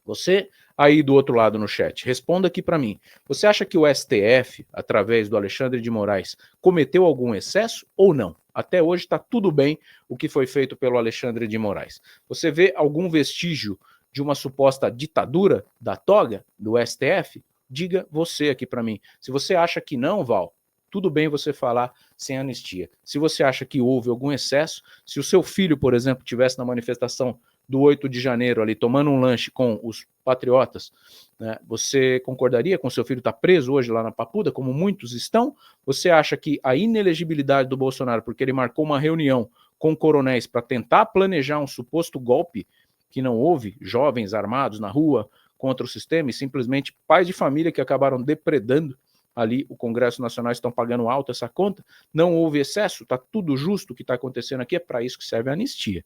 Você aí do outro lado no chat, responda aqui para mim. Você acha que o STF, através do Alexandre de Moraes, cometeu algum excesso ou não? Até hoje está tudo bem o que foi feito pelo Alexandre de Moraes. Você vê algum vestígio de uma suposta ditadura da toga do STF? Diga você aqui para mim. Se você acha que não, Val, tudo bem você falar sem anistia. Se você acha que houve algum excesso, se o seu filho, por exemplo, tivesse na manifestação do 8 de janeiro ali, tomando um lanche com os patriotas, né, você concordaria com seu filho estar preso hoje lá na Papuda, como muitos estão? Você acha que a inelegibilidade do Bolsonaro, porque ele marcou uma reunião com coronéis para tentar planejar um suposto golpe que não houve, jovens armados na rua contra o sistema, e simplesmente pais de família que acabaram depredando ali o Congresso Nacional, estão pagando alto essa conta, não houve excesso, está tudo justo o que está acontecendo aqui, é para isso que serve a anistia.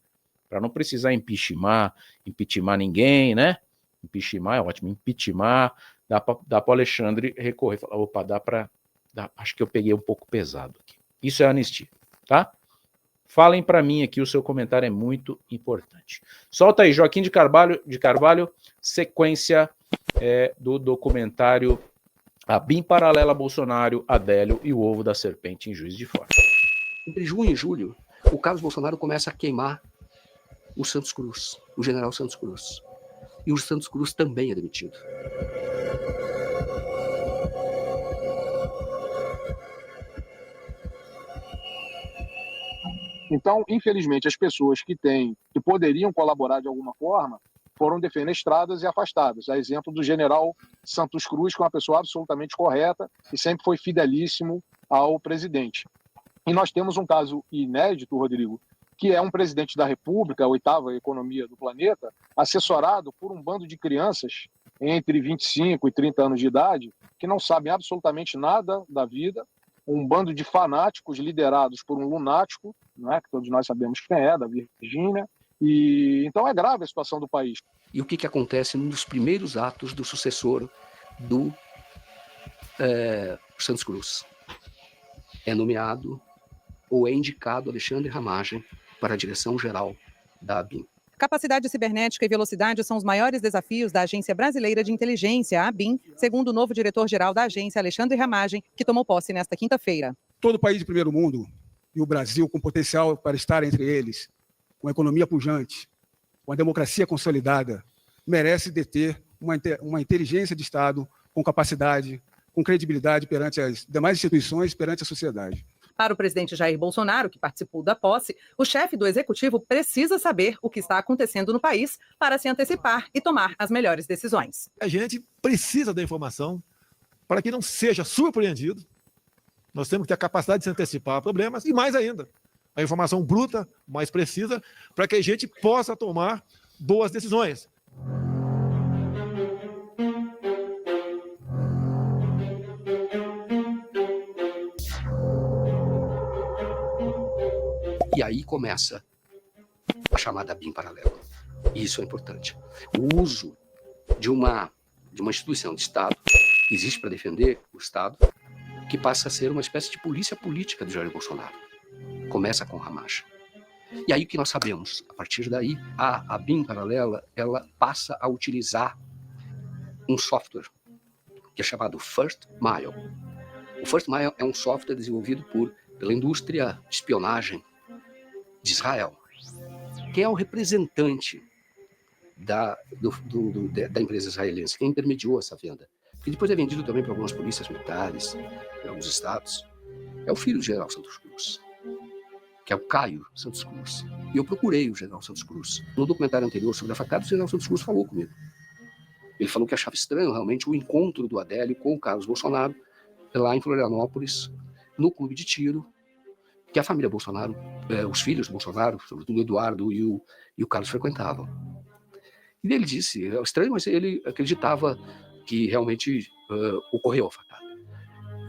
Para não precisar impeachment ninguém, né? Impeachment é ótimo, impeachment, dá para o Alexandre recorrer, falar, opa, acho que eu peguei um pouco pesado aqui. Isso é anistia, tá? Falem para mim aqui, o seu comentário é muito importante. Solta aí, Joaquim de Carvalho, sequência do documentário ABIN paralela Bolsonaro, Adélio e o ovo da serpente em Juiz de Fora. Entre junho e julho, o Carlos Bolsonaro começa a queimar o Santos Cruz, o general Santos Cruz. E o Santos Cruz também é demitido. Então, infelizmente, as pessoas que poderiam colaborar de alguma forma, foram defenestradas e afastadas. A exemplo do general Santos Cruz, que é uma pessoa absolutamente correta e sempre foi fidelíssimo ao presidente. E nós temos um caso inédito, Rodrigo, que é um presidente da República, a 8ª economia do planeta, assessorado por um bando de crianças entre 25 e 30 anos de idade, que não sabem absolutamente nada da vida, um bando de fanáticos liderados por um lunático, né, que todos nós sabemos quem é, da Virgínia, e então é grave a situação do país. E o que acontece nos primeiros atos do sucessor do Santos Cruz? É nomeado ou é indicado Alexandre Ramagem para a direção-geral da ABIN. Capacidade cibernética e velocidade são os maiores desafios da Agência Brasileira de Inteligência, a ABIN, segundo o novo diretor-geral da agência, Alexandre Ramagem, que tomou posse nesta quinta-feira. Todo país de primeiro mundo, e o Brasil com potencial para estar entre eles, com a economia pujante, com a democracia consolidada, merece deter uma inteligência de Estado com capacidade, com credibilidade perante as demais instituições, perante a sociedade. Para o presidente Jair Bolsonaro, que participou da posse, o chefe do executivo precisa saber o que está acontecendo no país para se antecipar e tomar as melhores decisões. A gente precisa da informação para que não seja surpreendido. Nós temos que ter a capacidade de se antecipar a problemas e, mais ainda, a informação bruta, mais precisa, para que a gente possa tomar boas decisões. E aí começa a chamada BIM paralela. E isso é importante. O uso de uma instituição de Estado que existe para defender o Estado, que passa a ser uma espécie de polícia política do Jair Bolsonaro. Começa com Ramagem. E aí o que nós sabemos? A partir daí, a BIM paralela, ela passa a utilizar um software que é chamado First Mile. O First Mile é um software desenvolvido pela indústria de espionagem de Israel, que é o representante da empresa israelense, que intermediou essa venda. Que depois é vendido também para algumas polícias militares, em alguns estados. É o filho do general Santos Cruz, que é o Caio Santos Cruz. E eu procurei o general Santos Cruz. No documentário anterior sobre a facada, o general Santos Cruz falou comigo. Ele falou que achava estranho realmente o encontro do Adélio com o Carlos Bolsonaro lá em Florianópolis, no clube de tiro, que a família Bolsonaro, os filhos do Bolsonaro, sobretudo o Eduardo e o Carlos, frequentavam. E ele disse, é estranho, mas ele acreditava que realmente ocorreu a facada.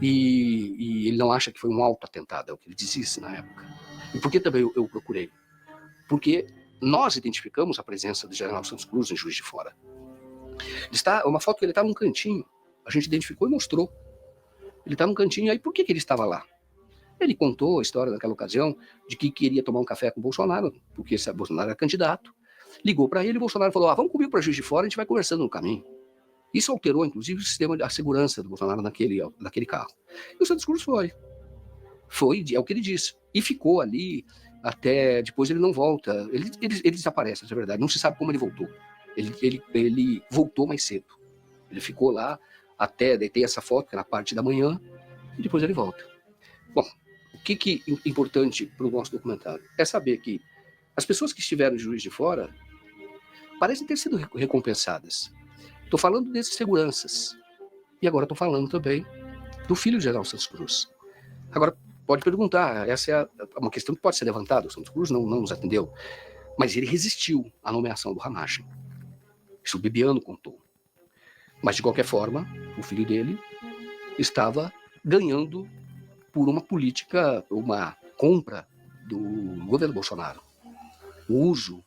E ele não acha que foi um autoatentado, é o que ele disse na época. E por que também eu procurei? Porque nós identificamos a presença do general Santos Cruz em Juiz de Fora. Uma foto que ele está num cantinho, a gente identificou e mostrou. Ele está num cantinho, aí por que ele estava lá? Ele contou a história daquela ocasião de que queria tomar um café com o Bolsonaro, porque esse Bolsonaro era candidato. Ligou para ele e o Bolsonaro falou, vamos comigo para Juiz de Fora, a gente vai conversando no caminho. Isso alterou, inclusive, o sistema de segurança do Bolsonaro naquele carro. E o Santos Cruz foi, é o que ele disse. E ficou ali até depois ele não volta. Ele desaparece, na verdade. Não se sabe como ele voltou. Ele voltou mais cedo. Ele ficou lá até, tem essa foto, que é na parte da manhã, e depois ele volta. Bom, o que é importante para o nosso documentário é saber que as pessoas que estiveram em Juiz de Fora parecem ter sido recompensadas. Estou falando desses seguranças. E agora estou falando também do filho do general Santos Cruz. Agora, pode perguntar, essa é uma questão que pode ser levantada. O Santos Cruz não nos atendeu. Mas ele resistiu à nomeação do Ramagem. Isso o Bibiano contou. Mas, de qualquer forma, o filho dele estava ganhando por uma política, uma compra do governo Bolsonaro. O uso,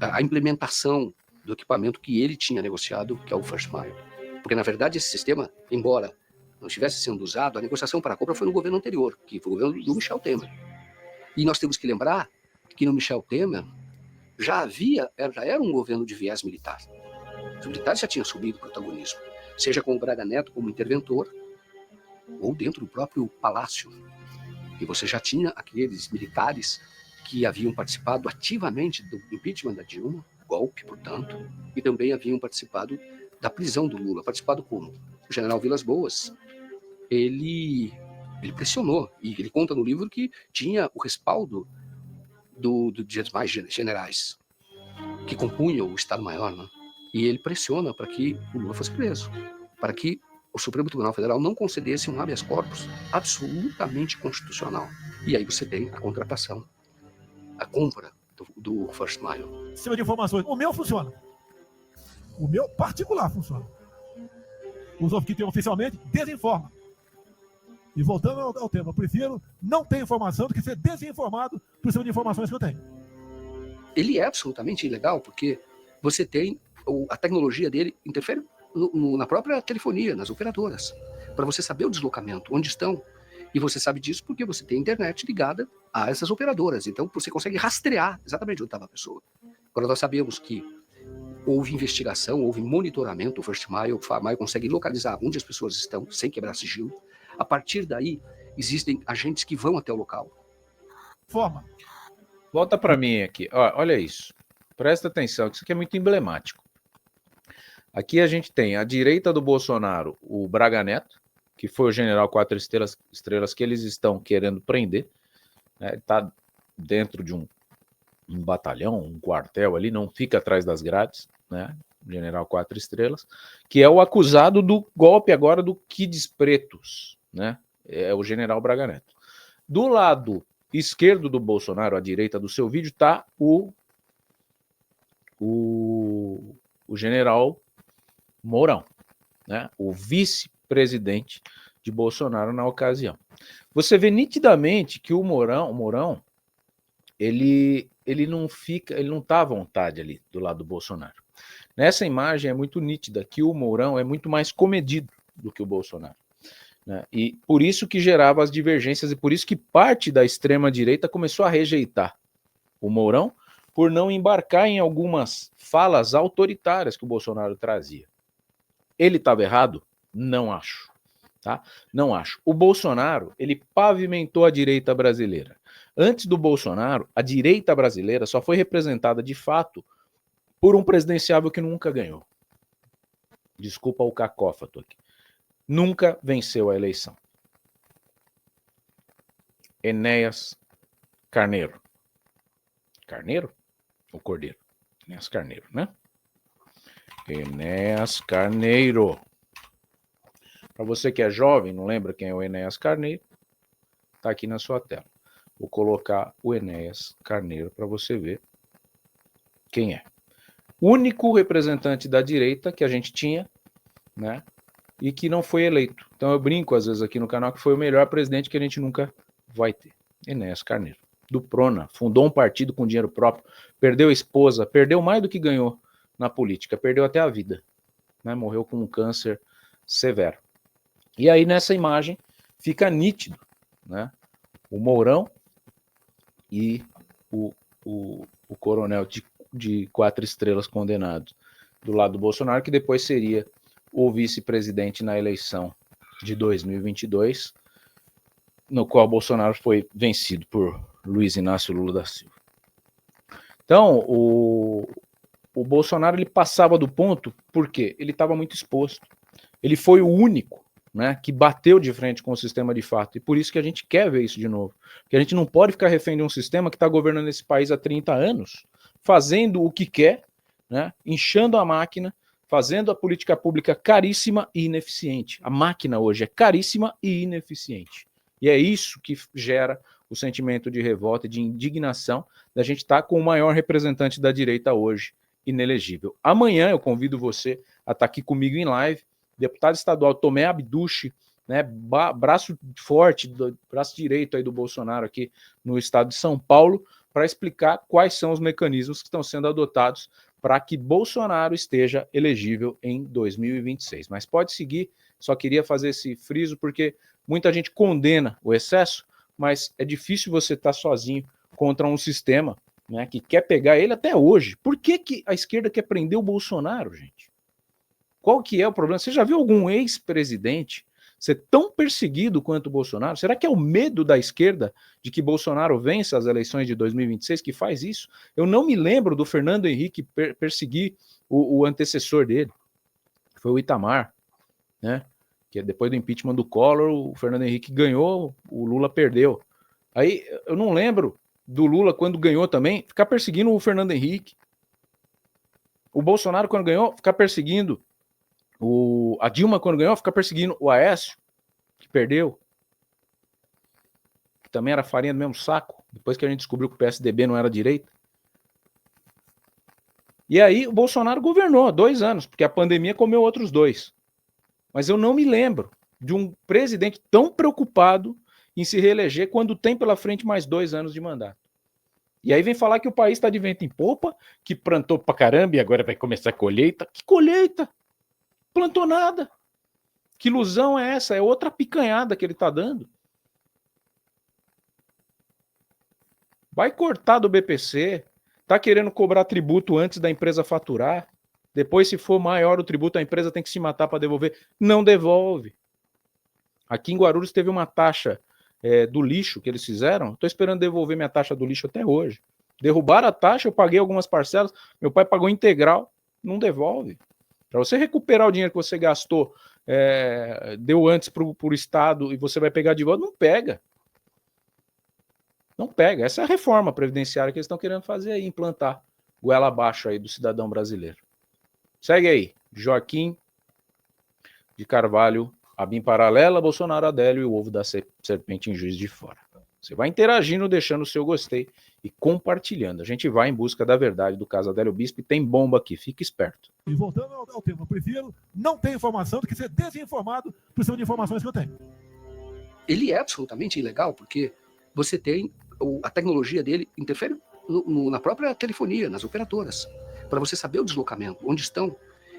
a implementação do equipamento que ele tinha negociado, que é o First Mile. Porque, na verdade, esse sistema, embora não estivesse sendo usado, a negociação para a compra foi no governo anterior, que foi o governo do Michel Temer. E nós temos que lembrar que no Michel Temer já era um governo de viés militar. Os militares já tinham assumido o protagonismo, seja com o Braga Neto como interventor, ou dentro do próprio palácio. E você já tinha aqueles militares que haviam participado ativamente do impeachment da Dilma, golpe, portanto, e também haviam participado da prisão do Lula. Participado como? O general Vilas Boas, ele pressionou, e ele conta no livro que tinha o respaldo dos demais generais que compunham o Estado-Maior, né? E ele pressiona para que o Lula fosse preso, para que o Supremo Tribunal Federal não concedesse um habeas corpus absolutamente constitucional. E aí você tem a contratação, a compra do First Mile. Sistema de informações. O meu funciona. O meu particular funciona. Os que tem oficialmente desinforma. E voltando ao tema, eu prefiro não ter informação do que ser desinformado por cima de informações que eu tenho. Ele é absolutamente ilegal porque você tem a tecnologia dele interfere na própria telefonia, nas operadoras, para você saber o deslocamento, onde estão. E você sabe disso porque você tem internet ligada a essas operadoras. Então você consegue rastrear exatamente onde estava a pessoa. Agora nós sabemos que houve investigação, houve monitoramento, o First Mile, o Mile consegue localizar onde as pessoas estão sem quebrar sigilo. A partir daí, existem agentes que vão até o local. Forma. Volta para mim aqui. Olha isso. Presta atenção, que isso aqui é muito emblemático. Aqui a gente tem à direita do Bolsonaro o Braga Neto, que foi o general 4 estrelas que eles estão querendo prender. Ele está dentro de um batalhão, um quartel ali, não fica atrás das grades, né? General 4 estrelas, que é o acusado do golpe agora do Kids Pretos, né? É o general Braga Neto. Do lado esquerdo do Bolsonaro, à direita do seu vídeo, está o general Mourão, né? O vice-presidente de Bolsonaro na ocasião. Você vê nitidamente que o Mourão ele não está à vontade ali do lado do Bolsonaro. Nessa imagem é muito nítida que o Mourão é muito mais comedido do que o Bolsonaro, né? E por isso que gerava as divergências e por isso que parte da extrema-direita começou a rejeitar o Mourão por não embarcar em algumas falas autoritárias que o Bolsonaro trazia. Ele estava errado? Não acho. Tá? Não acho. O Bolsonaro, ele pavimentou a direita brasileira. Antes do Bolsonaro, a direita brasileira só foi representada de fato por um presidenciável que nunca ganhou. Desculpa o cacófato aqui. Nunca venceu a eleição. Enéas Carneiro. Carneiro? Ou Cordeiro? Enéas Carneiro, né? Enéas Carneiro. Para você que é jovem, não lembra quem é o Enéas Carneiro, está aqui na sua tela. Vou colocar o Enéas Carneiro para você ver quem é. O único representante da direita que a gente tinha, né, e que não foi eleito. Então eu brinco às vezes aqui no canal que foi o melhor presidente que a gente nunca vai ter. Enéas Carneiro. Do Prona, fundou um partido com dinheiro próprio, perdeu a esposa, perdeu mais do que ganhou na política, perdeu até a vida, né, morreu com um câncer severo. E aí nessa imagem fica nítido, né, o Mourão e o coronel de 4 estrelas condenado do lado do Bolsonaro, que depois seria o vice-presidente na eleição de 2022, no qual Bolsonaro foi vencido por Luiz Inácio Lula da Silva. Então, o Bolsonaro ele passava do ponto porque ele estava muito exposto. Ele foi o único, né, que bateu de frente com o sistema de fato. E por isso que a gente quer ver isso de novo. Porque a gente não pode ficar refém de um sistema que está governando esse país há 30 anos, fazendo o que quer, né, inchando a máquina, fazendo a política pública caríssima e ineficiente. A máquina hoje é caríssima e ineficiente. E é isso que gera o sentimento de revolta e de indignação da gente estar com o maior representante da direita hoje, inelegível. Amanhã eu convido você a estar aqui comigo em live, deputado estadual Tomé Abduche, né, braço forte, braço direito aí do Bolsonaro aqui no estado de São Paulo, para explicar quais são os mecanismos que estão sendo adotados para que Bolsonaro esteja elegível em 2026. Mas pode seguir, só queria fazer esse friso porque muita gente condena o excesso, mas é difícil você estar sozinho contra um sistema, né, que quer pegar ele até hoje. Por que a esquerda quer prender o Bolsonaro, gente? Qual que é o problema? Você já viu algum ex-presidente ser tão perseguido quanto o Bolsonaro? Será que é o medo da esquerda de que Bolsonaro vença as eleições de 2026 que faz isso? Eu não me lembro do Fernando Henrique perseguir o antecessor dele, foi o Itamar, né? Que depois do impeachment do Collor, o Fernando Henrique ganhou, o Lula perdeu. Aí eu não lembro do Lula, quando ganhou também, ficar perseguindo o Fernando Henrique. O Bolsonaro, quando ganhou, ficar perseguindo. A Dilma, quando ganhou, ficar perseguindo o Aécio, que perdeu. Que também era farinha do mesmo saco. Depois que a gente descobriu que o PSDB não era direita. E aí o Bolsonaro governou 2 anos, porque a pandemia comeu outros 2. Mas eu não me lembro de um presidente tão preocupado em se reeleger quando tem pela frente mais 2 anos de mandato. E aí vem falar que o país está de vento em popa, que plantou pra caramba e agora vai começar a colheita. Que colheita? Plantou nada. Que ilusão é essa? É outra picanhada que ele está dando. Vai cortar do BPC, tá querendo cobrar tributo antes da empresa faturar. Depois, se for maior o tributo, a empresa tem que se matar para devolver. Não devolve. Aqui em Guarulhos teve uma taxa do lixo que eles fizeram. Estou esperando devolver minha taxa do lixo até hoje. Derrubaram a taxa, eu paguei algumas parcelas. Meu pai pagou integral. Não devolve. Para você recuperar o dinheiro que você gastou, deu antes para o Estado e você vai pegar de volta, não pega. Não pega. Essa é a reforma previdenciária que eles estão querendo fazer aí, implantar goela abaixo aí do cidadão brasileiro. Segue aí. Joaquim de Carvalho, ABIN paralela, Bolsonaro Adélio e o ovo da serpente em Juiz de Fora. Você vai interagindo, deixando o seu gostei e compartilhando. A gente vai em busca da verdade do caso Adélio Bispo e tem bomba aqui, fique esperto. E voltando ao tema, eu prefiro não ter informação do que ser desinformado por cima de informações que eu tenho. Ele é absolutamente ilegal, porque você tem, a tecnologia dele interfere na própria telefonia, nas operadoras, para você saber o deslocamento, onde estão.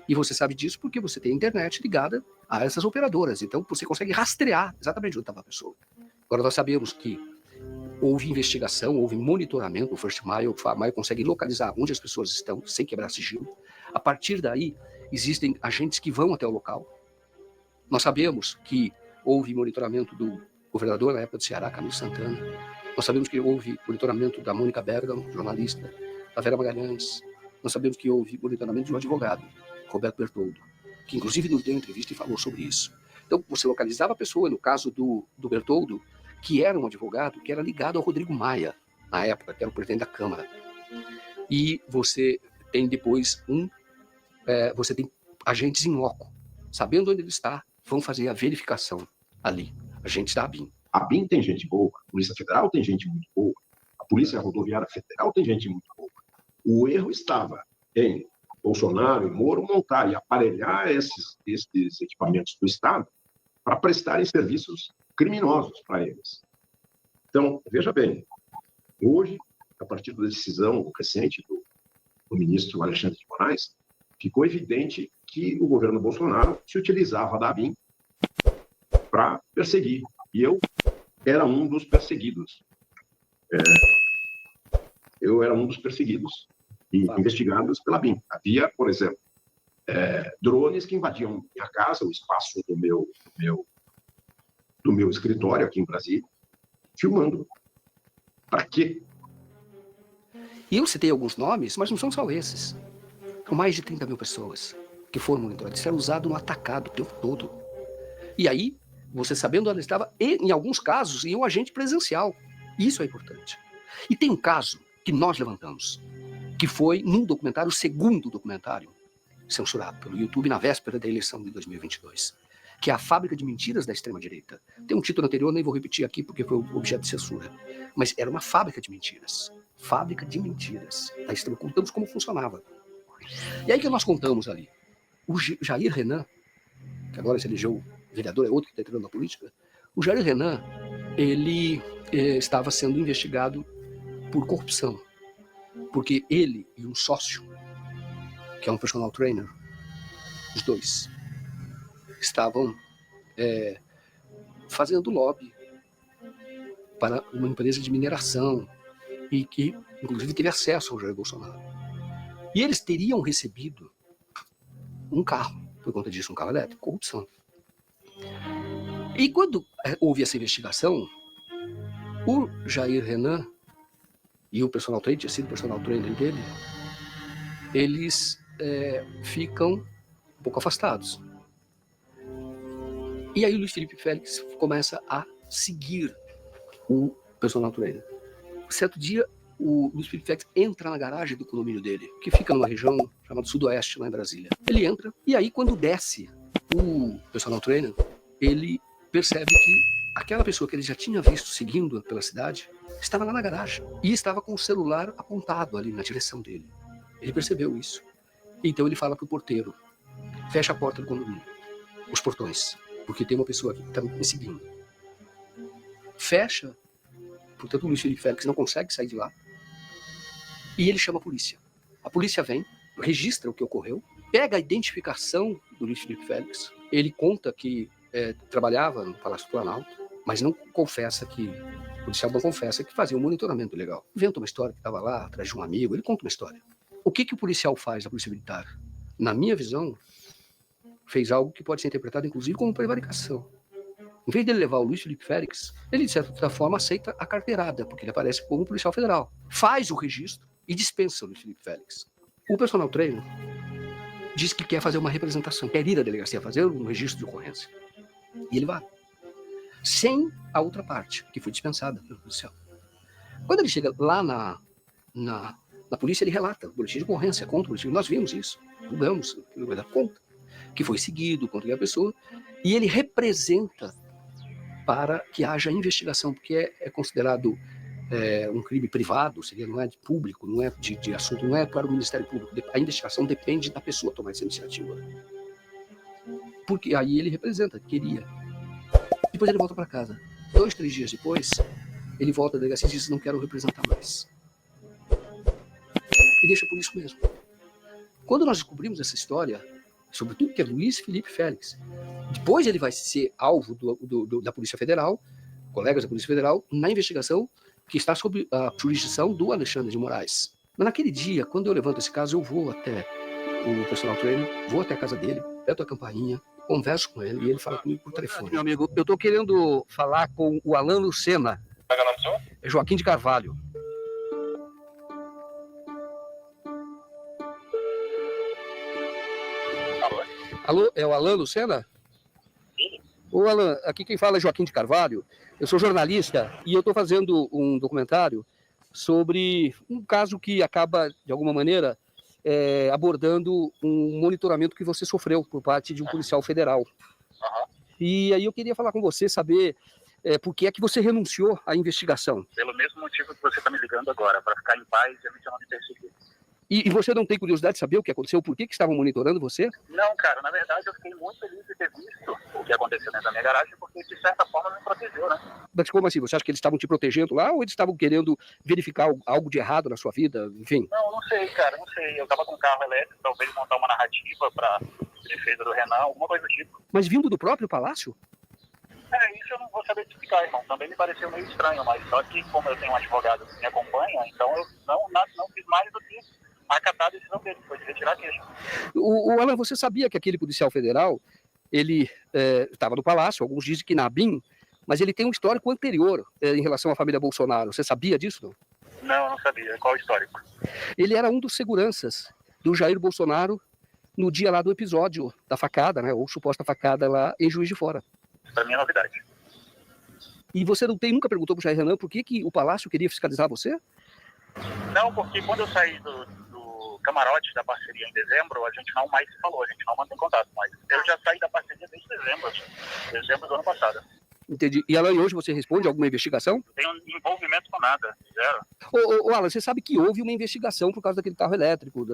E você sabe disso porque você tem a internet ligada a essas operadoras. Então você consegue rastrear exatamente onde estava a pessoa. Agora nós sabemos que houve investigação, houve monitoramento, o First Mile consegue localizar onde as pessoas estão, sem quebrar sigilo. A partir daí, existem agentes que vão até o local. Nós sabemos que houve monitoramento do governador na época do Ceará, Camilo Santana. Nós sabemos que houve monitoramento da Mônica Bergamo, jornalista, da Vera Magalhães. Nós sabemos que houve monitoramento de um advogado, Roberto Bertoldo, que inclusive nos deu entrevista e falou sobre isso. Então, você localizava a pessoa, no caso do Bertoldo, que era um advogado que era ligado ao Rodrigo Maia, na época, que era o presidente da Câmara. E você tem depois você tem agentes em loco, sabendo onde ele está, vão fazer a verificação ali, agentes da ABIN. A ABIN tem gente boa, a Polícia Federal tem gente muito boa, a Polícia Rodoviária Federal tem gente muito boa. O erro estava em Bolsonaro e Moro montar e aparelhar esses equipamentos do Estado para prestarem serviços criminosos para eles. Então, veja bem, hoje, a partir da decisão recente do ministro Alexandre de Moraes, ficou evidente que o governo Bolsonaro se utilizava da ABIN para perseguir. E eu era um dos perseguidos. Eu era um dos perseguidos e investigados pela ABIN. Havia, por exemplo, drones que invadiam minha casa, o espaço do meu escritório aqui em Brasília, filmando. Para quê? E eu citei alguns nomes, mas não são só esses. São mais de 30 mil pessoas que foram monitoradas. Isso era usado no atacado o tempo todo. E aí, você sabendo onde estava, e, em alguns casos, e um agente presencial. Isso é importante. E tem um caso que nós levantamos, que foi num documentário, o segundo documentário, censurado pelo YouTube na véspera da eleição de 2022, que é A Fábrica de Mentiras da Extrema-Direita. Tem um título anterior, nem vou repetir aqui porque foi objeto de censura. Mas era uma fábrica de mentiras. Fábrica de mentiras da extrema. Contamos como funcionava. E aí que nós contamos ali. O Jair Renan, que agora se elegeu vereador, é outro que está entrando na política. O Jair Renan, ele estava sendo investigado por corrupção. Porque ele e um sócio, que é um personal trainer, os dois, estavam fazendo lobby para uma empresa de mineração e que, inclusive, teve acesso ao Jair Bolsonaro. E eles teriam recebido um carro, por conta disso, um carro elétrico, corrupção. E quando houve essa investigação, o Jair Renan e o personal trainer, tinha sido o personal trainer dele, eles ficam um pouco afastados. E aí o Luiz Felipe Félix começa a seguir o personal trainer. Certo dia, o Luiz Felipe Félix entra na garagem do condomínio dele, que fica numa região chamada Sudoeste, lá em Brasília. Ele entra, e aí quando desce o personal trainer, ele percebe que aquela pessoa que ele já tinha visto seguindo pela cidade estava lá na garagem e estava com o celular apontado ali na direção dele. Ele percebeu isso. Então ele fala para o porteiro: fecha a porta do condomínio, os portões, porque tem uma pessoa aqui que está me seguindo. Fecha, portanto o Luiz Felipe Félix não consegue sair de lá, e ele chama a polícia. A polícia vem, registra o que ocorreu, pega a identificação do Luiz Felipe Félix, ele conta que trabalhava no Palácio do Planalto, mas não confessa que, o policial não confessa que fazia um monitoramento legal. Inventa uma história que estava lá atrás de um amigo, ele conta uma história. O que o policial faz, a polícia militar? Na minha visão, fez algo que pode ser interpretado inclusive como prevaricação. Em vez dele levar o Luiz Felipe Félix, ele de certa forma aceita a carteirada, porque ele aparece como policial federal. Faz o registro e dispensa o Luiz Felipe Félix. O personal trainer diz que quer fazer uma representação, quer ir à delegacia fazer um registro de ocorrência. E ele vai. Sem a outra parte, que foi dispensada pelo policial. Quando ele chega lá na polícia, ele relata o boletim de ocorrência contra o policial. Nós vimos isso, julgamos, ele vai dar conta, que foi seguido contra a pessoa, e ele representa para que haja investigação, porque é considerado um crime privado, seria, não é de público, não é de assunto, não é para o Ministério Público. A investigação depende da pessoa tomar essa iniciativa. Porque aí ele representa, queria. Depois ele volta para casa. 2, 3 dias depois, ele volta à delegacia e diz: não quero representar mais. E deixa por isso mesmo. Quando nós descobrimos essa história, sobretudo que é Luiz Felipe Félix, depois ele vai ser alvo da Polícia Federal, colegas da Polícia Federal, na investigação que está sob a jurisdição do Alexandre de Moraes. Mas naquele dia, quando eu levanto esse caso, eu vou até o personal trainer, vou até a casa dele, aperto a campainha, converso com ele e ele fala comigo por telefone. Meu amigo, eu estou querendo falar com o Alan Lucena. Qual é o nome do senhor? É Joaquim de Carvalho. Alô, é o Alan Lucena? Sim. Ô Alan, aqui quem fala é Joaquim de Carvalho. Eu sou jornalista e eu estou fazendo um documentário sobre um caso que acaba, de alguma maneira, abordando um monitoramento que você sofreu por parte de um policial federal. E aí eu queria falar com você, saber por que é que você renunciou à investigação. Pelo mesmo motivo que você está me ligando agora, para ficar em paz e a gente não me perseguir. E você não tem curiosidade de saber o que aconteceu? Por que estavam monitorando você? Não, cara, na verdade eu fiquei muito feliz de ter visto o que aconteceu dentro da minha garagem, porque de certa forma me protegeu, né? Mas como assim? Você acha que eles estavam te protegendo lá ou eles estavam querendo verificar algo de errado na sua vida? Enfim. Não sei, cara, não sei. Eu tava com um carro elétrico, talvez montar uma narrativa para defesa do Renan, alguma coisa do tipo. Mas vindo do próprio palácio? Isso eu não vou saber te explicar, irmão. Também me pareceu meio estranho, mas só que como eu tenho um advogado que me acompanha, então eu não fiz mais do que acatar a decisão dele, foi de retirar a queixa. O Alan, você sabia que aquele policial federal, ele estava no palácio, alguns dizem que na ABIN, mas ele tem um histórico anterior em relação à família Bolsonaro. Você sabia disso? Não sabia. Qual o histórico? Ele era um dos seguranças do Jair Bolsonaro no dia lá do episódio da facada, né, ou suposta facada lá em Juiz de Fora. Para mim é novidade. E você nunca perguntou para o Jair Renan por que o palácio queria fiscalizar você? Não, porque quando eu saí do camarote da parceria em dezembro, a gente não mais se falou, a gente não mantém contato mais. Eu já saí da parceria desde dezembro do ano passado. Entendi. E Alan, hoje você responde a alguma investigação? Não tenho envolvimento com nada, zero. Ô Alan, você sabe que houve uma investigação por causa daquele carro elétrico,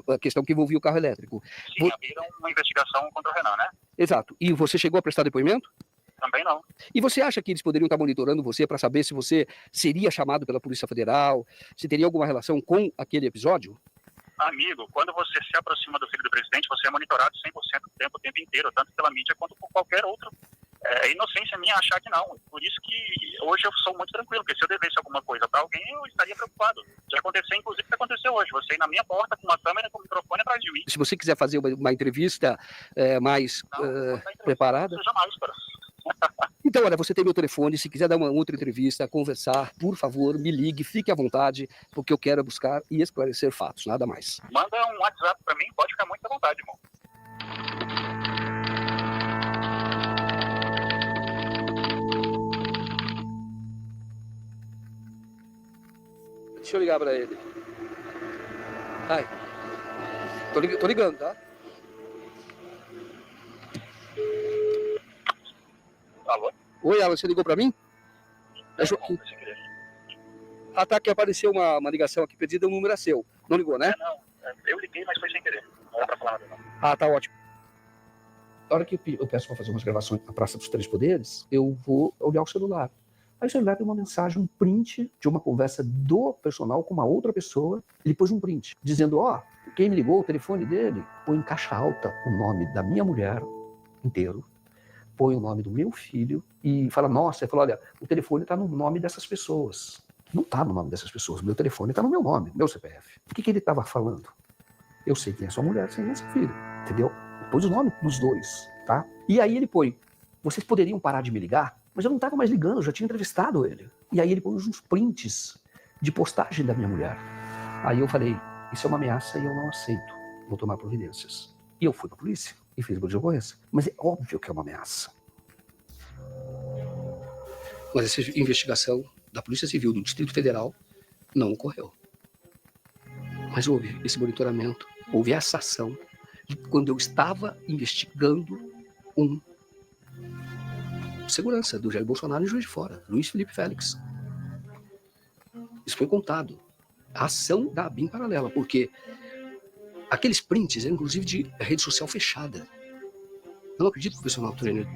a questão que envolvia o carro elétrico. Sim, abriram uma investigação contra o Renan, né? Exato. E você chegou a prestar depoimento? Também não. E você acha que eles poderiam estar monitorando você para saber se você seria chamado pela Polícia Federal, se teria alguma relação com aquele episódio? Amigo, quando você se aproxima do filho do presidente, você é monitorado 100% do tempo, o tempo inteiro, tanto pela mídia quanto por qualquer outro. É inocência minha achar que não. Por isso que hoje eu sou muito tranquilo, porque se eu devesse alguma coisa para alguém, eu estaria preocupado. Já aconteceu, inclusive, o que aconteceu hoje. Você ir na minha porta com uma câmera, com o microfone atrás de mim. Se você quiser fazer uma entrevista mais preparada... Jamais, cara. Então, olha, você tem meu telefone, se quiser dar uma outra entrevista, conversar, por favor, me ligue, fique à vontade, porque eu quero buscar e esclarecer fatos, nada mais. Manda um WhatsApp pra mim, pode ficar muito à vontade, irmão. Deixa eu ligar pra ele. Ai. Tô ligando, tá? Alô? Oi, Alan, você ligou pra mim? Ah, tá, que apareceu uma ligação aqui perdida, o número é seu. Não ligou, né? Não, eu liguei, mas foi sem querer. Não era pra falar nada, não. Ah, tá ótimo. Na hora que eu peço para fazer umas gravações na Praça dos Três Poderes, eu vou olhar o celular. Aí o celular tem uma mensagem, um print de uma conversa do personal com uma outra pessoa. Ele pôs um print, dizendo, ó, quem me ligou, o telefone dele, põe em caixa alta o nome da minha mulher inteiro, põe o nome do meu filho e fala, nossa, ele falou, olha, o telefone está no nome dessas pessoas. Não está no nome dessas pessoas, o meu telefone está no meu nome, meu CPF. O que ele estava falando? Eu sei quem é sua mulher, sei quem é seu filho, entendeu? Pôs o nome dos dois, tá? E aí ele põe, vocês poderiam parar de me ligar? Mas eu não estava mais ligando, eu já tinha entrevistado ele. E aí ele pôs uns prints de postagem da minha mulher. Aí eu falei, isso é uma ameaça e eu não aceito, vou tomar providências. E eu fui pra polícia e fiz boletim de ocorrência. Mas é óbvio que é uma ameaça. Mas essa investigação da Polícia Civil do Distrito Federal não ocorreu. Mas houve esse monitoramento, houve essa ação, quando eu estava investigando um segurança do Jair Bolsonaro em Juiz de Fora, Luiz Felipe Félix. Isso foi contado. A ação da ABIN paralela, porque aqueles prints eram inclusive de rede social fechada. Eu não acredito que o personal trainer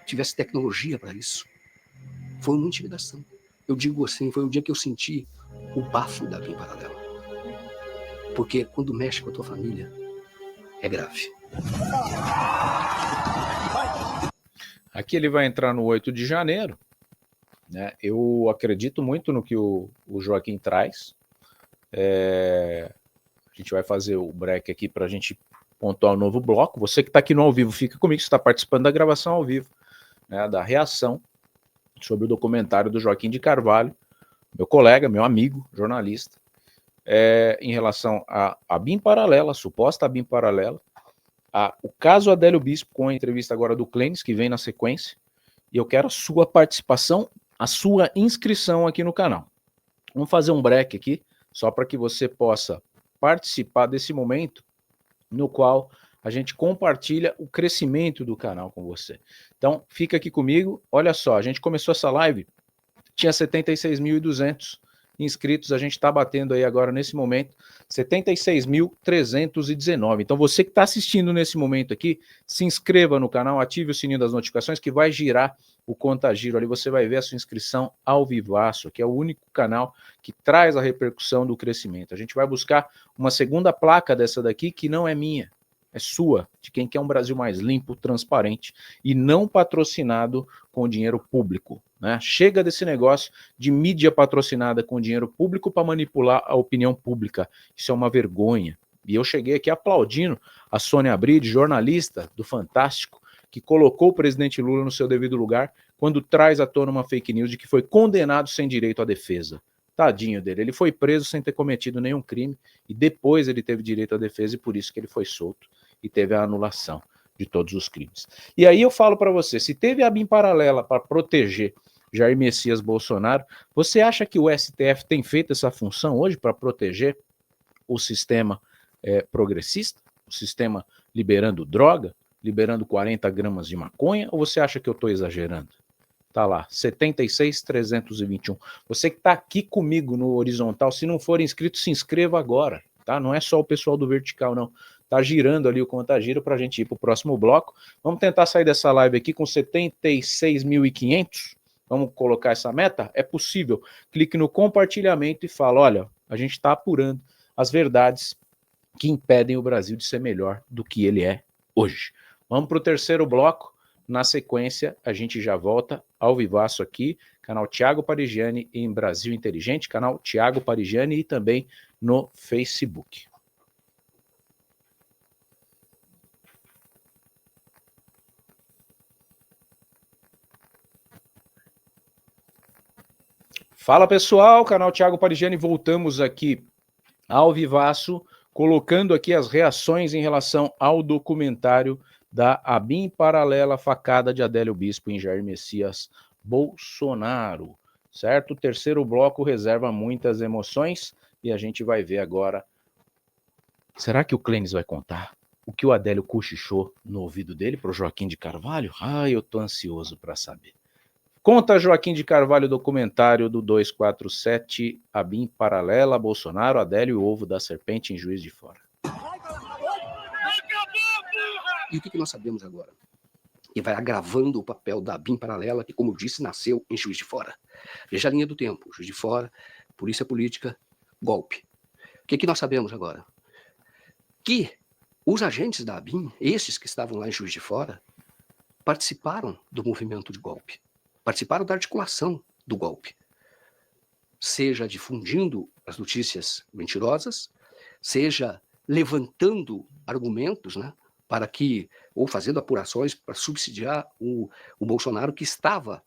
tivesse tecnologia para isso. Foi uma intimidação. Eu digo assim, foi o dia que eu senti o bafo da ABIN paralela. Porque quando mexe com a tua família, é grave. Aqui ele vai entrar no 8 de janeiro. Né? Eu acredito muito no que o Joaquim traz. A gente vai fazer o break aqui para a gente pontuar o novo bloco. Você que está aqui no ao vivo, fica comigo, você está participando da gravação ao vivo, né, da reação sobre o documentário do Joaquim de Carvalho, meu colega, meu amigo, jornalista, em relação à ABIN paralela, a suposta ABIN paralela, o caso Adélio Bispo, com a entrevista agora do Clênis, que vem na sequência, e eu quero a sua participação, a sua inscrição aqui no canal. Vamos fazer um break aqui, só para que você possa participar desse momento no qual a gente compartilha o crescimento do canal com você. Então, fica aqui comigo. Olha só, a gente começou essa live, tinha 76.200 inscritos, a gente está batendo aí agora nesse momento 76.319. Então você que está assistindo nesse momento aqui, se inscreva no canal, ative o sininho das notificações que vai girar o contagiro ali, você vai ver a sua inscrição ao vivaço, que é o único canal que traz a repercussão do crescimento. A gente vai buscar uma segunda placa dessa daqui que não é minha, é sua, de quem quer um Brasil mais limpo, transparente e não patrocinado com dinheiro público. Né? Chega desse negócio de mídia patrocinada com dinheiro público para manipular a opinião pública. Isso é uma vergonha. E eu cheguei aqui aplaudindo a Sônia Bride, jornalista do Fantástico, que colocou o presidente Lula no seu devido lugar quando traz à tona uma fake news de que foi condenado sem direito à defesa. Tadinho dele, ele foi preso sem ter cometido nenhum crime e depois ele teve direito à defesa e por isso que ele foi solto e teve a anulação de todos os crimes. E aí eu falo para você, se teve a ABIN paralela para proteger Jair Messias Bolsonaro, você acha que o STF tem feito essa função hoje para proteger o sistema progressista, o sistema liberando droga, liberando 40 gramas de maconha, ou você acha que eu estou exagerando? Tá lá, 76.321. Você que está aqui comigo no horizontal, se não for inscrito, se inscreva agora, tá? Não é só o pessoal do vertical, não. Tá girando ali o contagiro para a gente ir para o próximo bloco. Vamos tentar sair dessa live aqui com 76.500. Vamos colocar essa meta? É possível. Clique no compartilhamento e fala, olha, a gente está apurando as verdades que impedem o Brasil de ser melhor do que ele é hoje. Vamos para o terceiro bloco. Na sequência, a gente já volta ao vivaço aqui, canal Thiago Parigiani em Brasil Inteligente, canal Thiago Parigiani e também no Facebook. Fala pessoal, canal Thiago Parigiani, voltamos aqui ao vivaço, colocando aqui as reações em relação ao documentário da ABIN Paralela, facada de Adélio Bispo em Jair Messias Bolsonaro, certo? O terceiro bloco reserva muitas emoções e a gente vai ver agora. Será que o Clênis vai contar o que o Adélio cochichou no ouvido dele para o Joaquim de Carvalho? Eu tô ansioso para saber. Conta Joaquim de Carvalho, documentário do 247, ABIN Paralela, Bolsonaro, Adélio e o ovo da serpente em Juiz de Fora. E o que nós sabemos agora? E vai agravando o papel da ABIN Paralela, que, como eu disse, nasceu em Juiz de Fora. Veja a linha do tempo, Juiz de Fora, polícia política, golpe. O que nós sabemos agora? Que os agentes da ABIN, esses que estavam lá em Juiz de Fora, participaram do movimento de golpe. Participaram da articulação do golpe, seja difundindo as notícias mentirosas, seja levantando argumentos, né, para que, ou fazendo apurações para subsidiar o Bolsonaro, que estava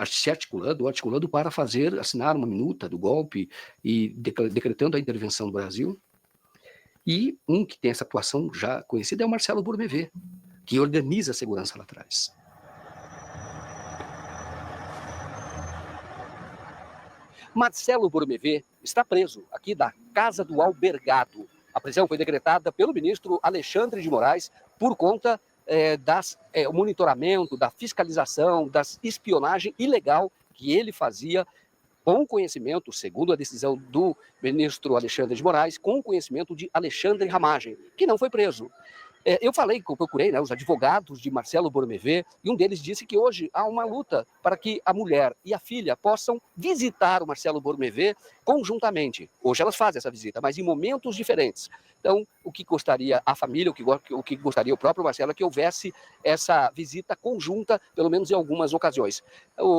se articulando para assinar uma minuta do golpe e decretando a intervenção do Brasil. E um que tem essa atuação já conhecida é o Marcelo Bourmevé, que organiza a segurança lá atrás. Marcelo Bourmevé está preso aqui da Casa do Albergado. A prisão foi decretada pelo ministro Alexandre de Moraes por conta do monitoramento, da fiscalização, da espionagem ilegal que ele fazia com conhecimento, segundo a decisão do ministro Alexandre de Moraes, com conhecimento de Alexandre Ramagem, que não foi preso. Eu procurei, né, os advogados de Marcelo Bourmevé, e um deles disse que hoje há uma luta para que a mulher e a filha possam visitar o Marcelo Bourmevé conjuntamente. Hoje elas fazem essa visita, mas em momentos diferentes. Então, o que gostaria a família, o que gostaria o próprio Marcelo é que houvesse essa visita conjunta, pelo menos em algumas ocasiões.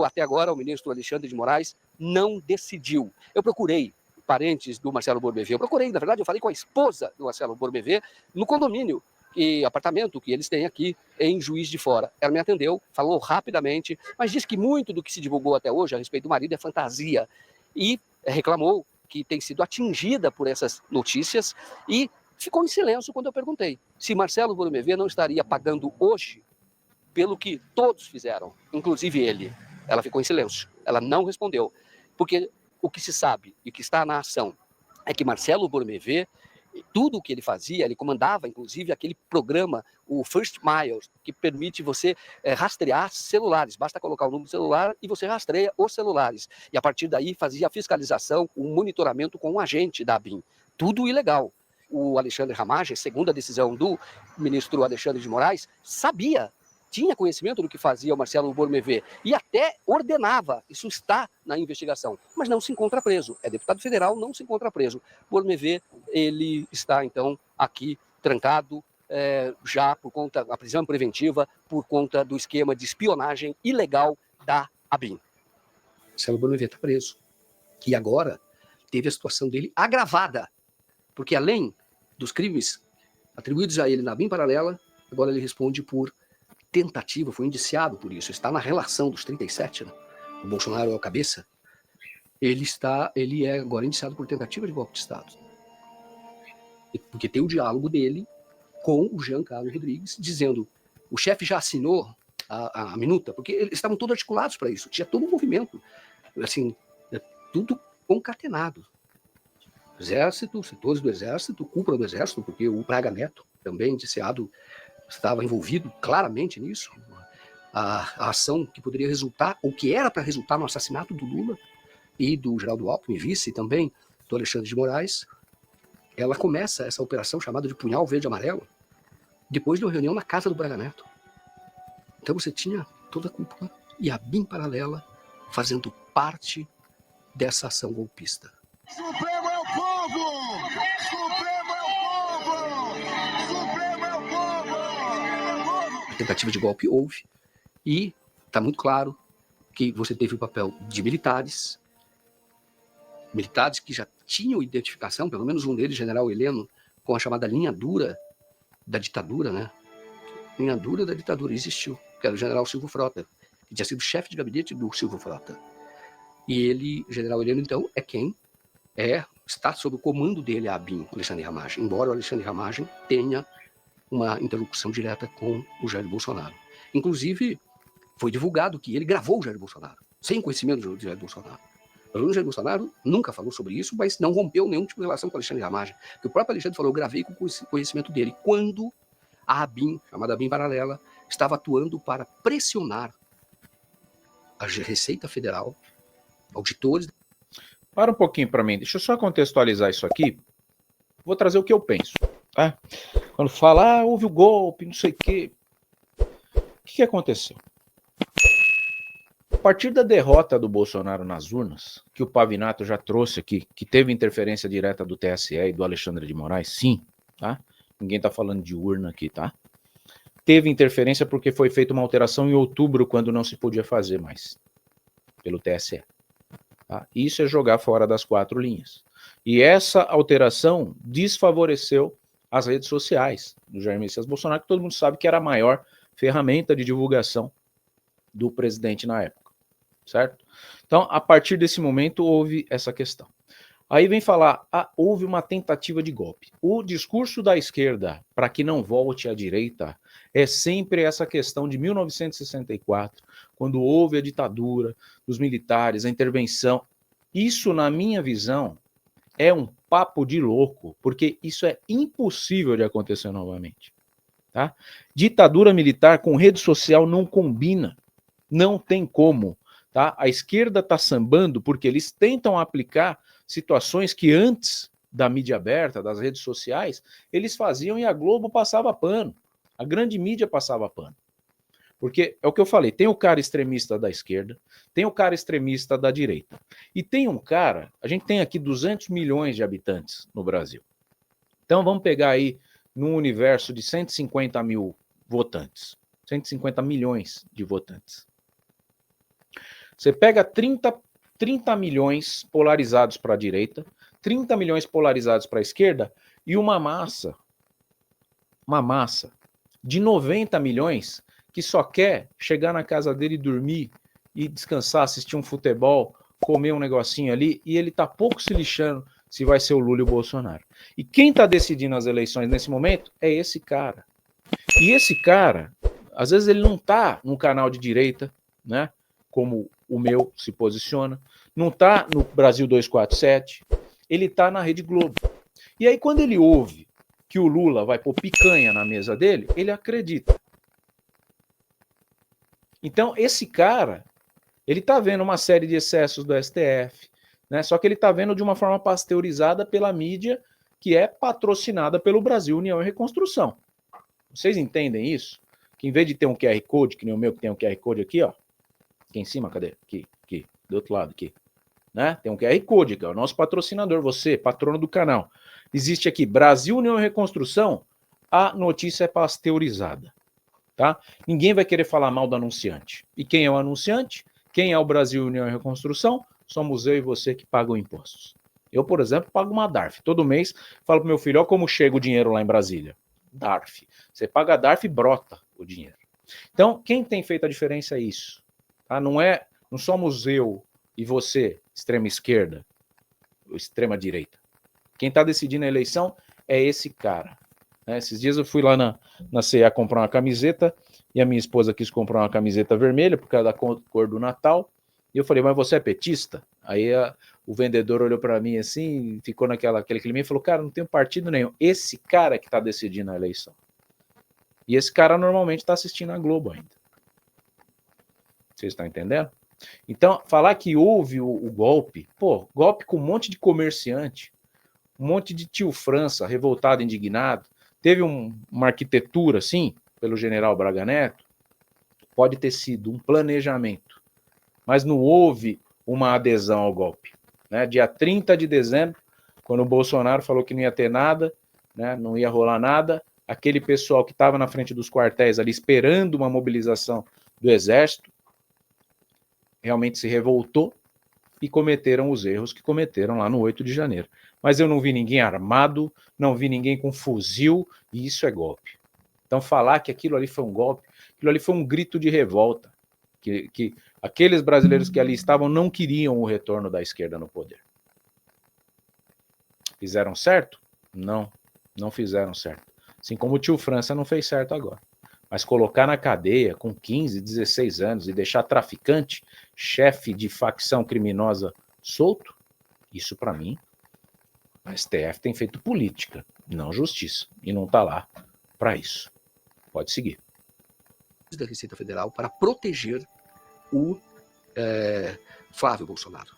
Até agora, o ministro Alexandre de Moraes não decidiu. Eu procurei parentes do Marcelo Bourmevé, na verdade, eu falei com a esposa do Marcelo Bourmevé no condomínio, e apartamento que eles têm aqui em Juiz de Fora. Ela me atendeu, falou rapidamente, mas disse que muito do que se divulgou até hoje a respeito do marido é fantasia. E reclamou que tem sido atingida por essas notícias e ficou em silêncio quando eu perguntei se Marcelo Bourmevé não estaria pagando hoje pelo que todos fizeram, inclusive ele. Ela ficou em silêncio, ela não respondeu, porque o que se sabe e que está na ação é que Marcelo Bourmevé, tudo o que ele fazia, ele comandava, inclusive, aquele programa, o First Mile, que permite você rastrear celulares. Basta colocar o número do celular e você rastreia os celulares. E, a partir daí, fazia a fiscalização, o monitoramento com um agente da ABIN. Tudo ilegal. O Alexandre Ramagem, segundo a decisão do ministro Alexandre de Moraes, tinha conhecimento do que fazia o Marcelo Bourmevé e até ordenava, isso está na investigação, mas não se encontra preso. É deputado federal, não se encontra preso. Bourmevé, ele está então aqui trancado já por conta da prisão preventiva, por conta do esquema de espionagem ilegal da ABIN. Marcelo Bourmevé está preso. E agora teve a situação dele agravada, porque além dos crimes atribuídos a ele na ABIN Paralela, agora ele responde por tentativa, foi indiciado por isso, está na relação dos 37, né? O Bolsonaro é o cabeça, ele é agora indiciado por tentativa de golpe de Estado. Porque tem o diálogo dele com o Jean Carlos Rodrigues, dizendo, o chefe já assinou a minuta, porque eles estavam todos articulados para isso, tinha todo um movimento, assim, tudo concatenado. Exército, setores do Exército, cúpula do Exército, porque o Braga Neto, também indiciado, estava envolvido claramente nisso, a ação que poderia resultar, ou que era para resultar no assassinato do Lula e do Geraldo Alckmin, vice também do Alexandre de Moraes, ela começa essa operação chamada de Punhal Verde e Amarelo, depois de uma reunião na casa do Braga Neto. Então você tinha toda a cúpula e a ABIN Paralela fazendo parte dessa ação golpista. Supremo é o povo! Supremo é o povo! Supremo é o povo! A tentativa de golpe houve e está muito claro que você teve o papel de militares que já tinham identificação, pelo menos um deles, general Heleno, com a chamada linha dura da ditadura, né? Linha dura da ditadura existiu, que era o general Silvio Frota, que tinha sido chefe de gabinete do Silvio Frota. E ele, general Heleno, então, é quem está sob o comando dele, a ABIN, Alexandre Ramagem, embora o Alexandre Ramagem tenha uma interlocução direta com o Jair Bolsonaro. Inclusive, foi divulgado que ele gravou o Jair Bolsonaro, sem conhecimento do Jair Bolsonaro. O Jair Bolsonaro nunca falou sobre isso, mas não rompeu nenhum tipo de relação com o Alexandre Ramagem. Porque o próprio Alexandre falou, eu gravei com conhecimento dele, quando a ABIN, chamada ABIN Paralela, estava atuando para pressionar a Receita Federal, auditores. Para um pouquinho para mim, deixa eu só contextualizar isso aqui. Vou trazer o que eu penso. Tá? Quando fala, houve o golpe, não sei o quê. O que aconteceu? A partir da derrota do Bolsonaro nas urnas, que o Pavinato já trouxe aqui, que teve interferência direta do TSE e do Alexandre de Moraes, sim, tá? Ninguém tá falando de urna aqui, tá? Teve interferência porque foi feita uma alteração em outubro, quando não se podia fazer mais, pelo TSE. Tá? Isso é jogar fora das 4 linhas. E essa alteração desfavoreceu as redes sociais do Jair Messias Bolsonaro, que todo mundo sabe que era a maior ferramenta de divulgação do presidente na época, certo? Então, a partir desse momento, houve essa questão. Aí vem falar, houve uma tentativa de golpe. O discurso da esquerda, para que não volte à direita, é sempre essa questão de 1964, quando houve a ditadura dos militares, a intervenção. Isso, na minha visão, é um papo de louco, porque isso é impossível de acontecer novamente. Tá? Ditadura militar com rede social não combina, não tem como. Tá? A esquerda está sambando porque eles tentam aplicar situações que antes da mídia aberta, das redes sociais, eles faziam e a Globo passava pano. A grande mídia passava pano. Porque é o que eu falei, tem o cara extremista da esquerda, tem o cara extremista da direita. E tem um cara, a gente tem aqui 200 milhões de habitantes no Brasil. Então vamos pegar aí num universo de 150 mil votantes, 150 milhões de votantes. Você pega 30 milhões polarizados para a direita, 30 milhões polarizados para a esquerda e uma massa de 90 milhões que só quer chegar na casa dele e dormir e descansar, assistir um futebol, comer um negocinho ali, e ele tá pouco se lixando se vai ser o Lula e o Bolsonaro. E quem tá decidindo as eleições nesse momento é esse cara. E esse cara, às vezes ele não tá no canal de direita, né? Como o meu se posiciona, não tá no Brasil 247, ele tá na Rede Globo. E aí quando ele ouve que o Lula vai pôr picanha na mesa dele, ele acredita. Então, esse cara, ele tá vendo uma série de excessos do STF, né? Só que ele tá vendo de uma forma pasteurizada pela mídia que é patrocinada pelo Brasil União e Reconstrução. Vocês entendem isso? Que em vez de ter um QR Code, que nem o meu que tem um QR Code aqui, ó, aqui em cima, cadê? Aqui, do outro lado aqui, né? Tem um QR Code, que é o nosso patrocinador, você, patrono do canal. Existe aqui Brasil União e Reconstrução, a notícia é pasteurizada. Tá? Ninguém vai querer falar mal do anunciante. E quem é o anunciante? Quem é o Brasil União e Reconstrução? Somos eu e você que pagam impostos. Eu, por exemplo, pago uma DARF. Todo mês falo pro meu filho, ó como chega o dinheiro lá em Brasília. DARF. Você paga a DARF e brota o dinheiro. Então, quem tem feito a diferença é isso. Tá? Não somos eu e você, extrema esquerda, ou extrema direita. Quem está decidindo a eleição é esse cara. Esses dias eu fui lá na C&A comprar uma camiseta e a minha esposa quis comprar uma camiseta vermelha por causa da cor do Natal. E eu falei, mas você é petista? Aí o vendedor olhou para mim assim, ficou naquele clima e falou, cara, não tenho partido nenhum. Esse cara que está decidindo a eleição. E esse cara normalmente está assistindo a Globo ainda. Vocês estão entendendo? Então, falar que houve o golpe, golpe com um monte de comerciante, um monte de tio França revoltado, indignado, teve uma arquitetura, assim, pelo general Braga Neto, pode ter sido um planejamento, mas não houve uma adesão ao golpe. Né? Dia 30 de dezembro, quando o Bolsonaro falou que não ia ter nada, né, não ia rolar nada, aquele pessoal que estava na frente dos quartéis ali esperando uma mobilização do Exército, realmente se revoltou e cometeram os erros que cometeram lá no 8 de janeiro. Mas eu não vi ninguém armado, não vi ninguém com fuzil, e isso é golpe. Então falar que aquilo ali foi um golpe, aquilo ali foi um grito de revolta. que aqueles brasileiros que ali estavam não queriam o retorno da esquerda no poder. Fizeram certo? Não, não fizeram certo. Assim como o tio França não fez certo agora. Mas colocar na cadeia com 15, 16 anos e deixar traficante, chefe de facção criminosa solto, isso para mim, a STF tem feito política, não justiça. E não está lá para isso. Pode seguir. Da Receita Federal para proteger o Flávio Bolsonaro,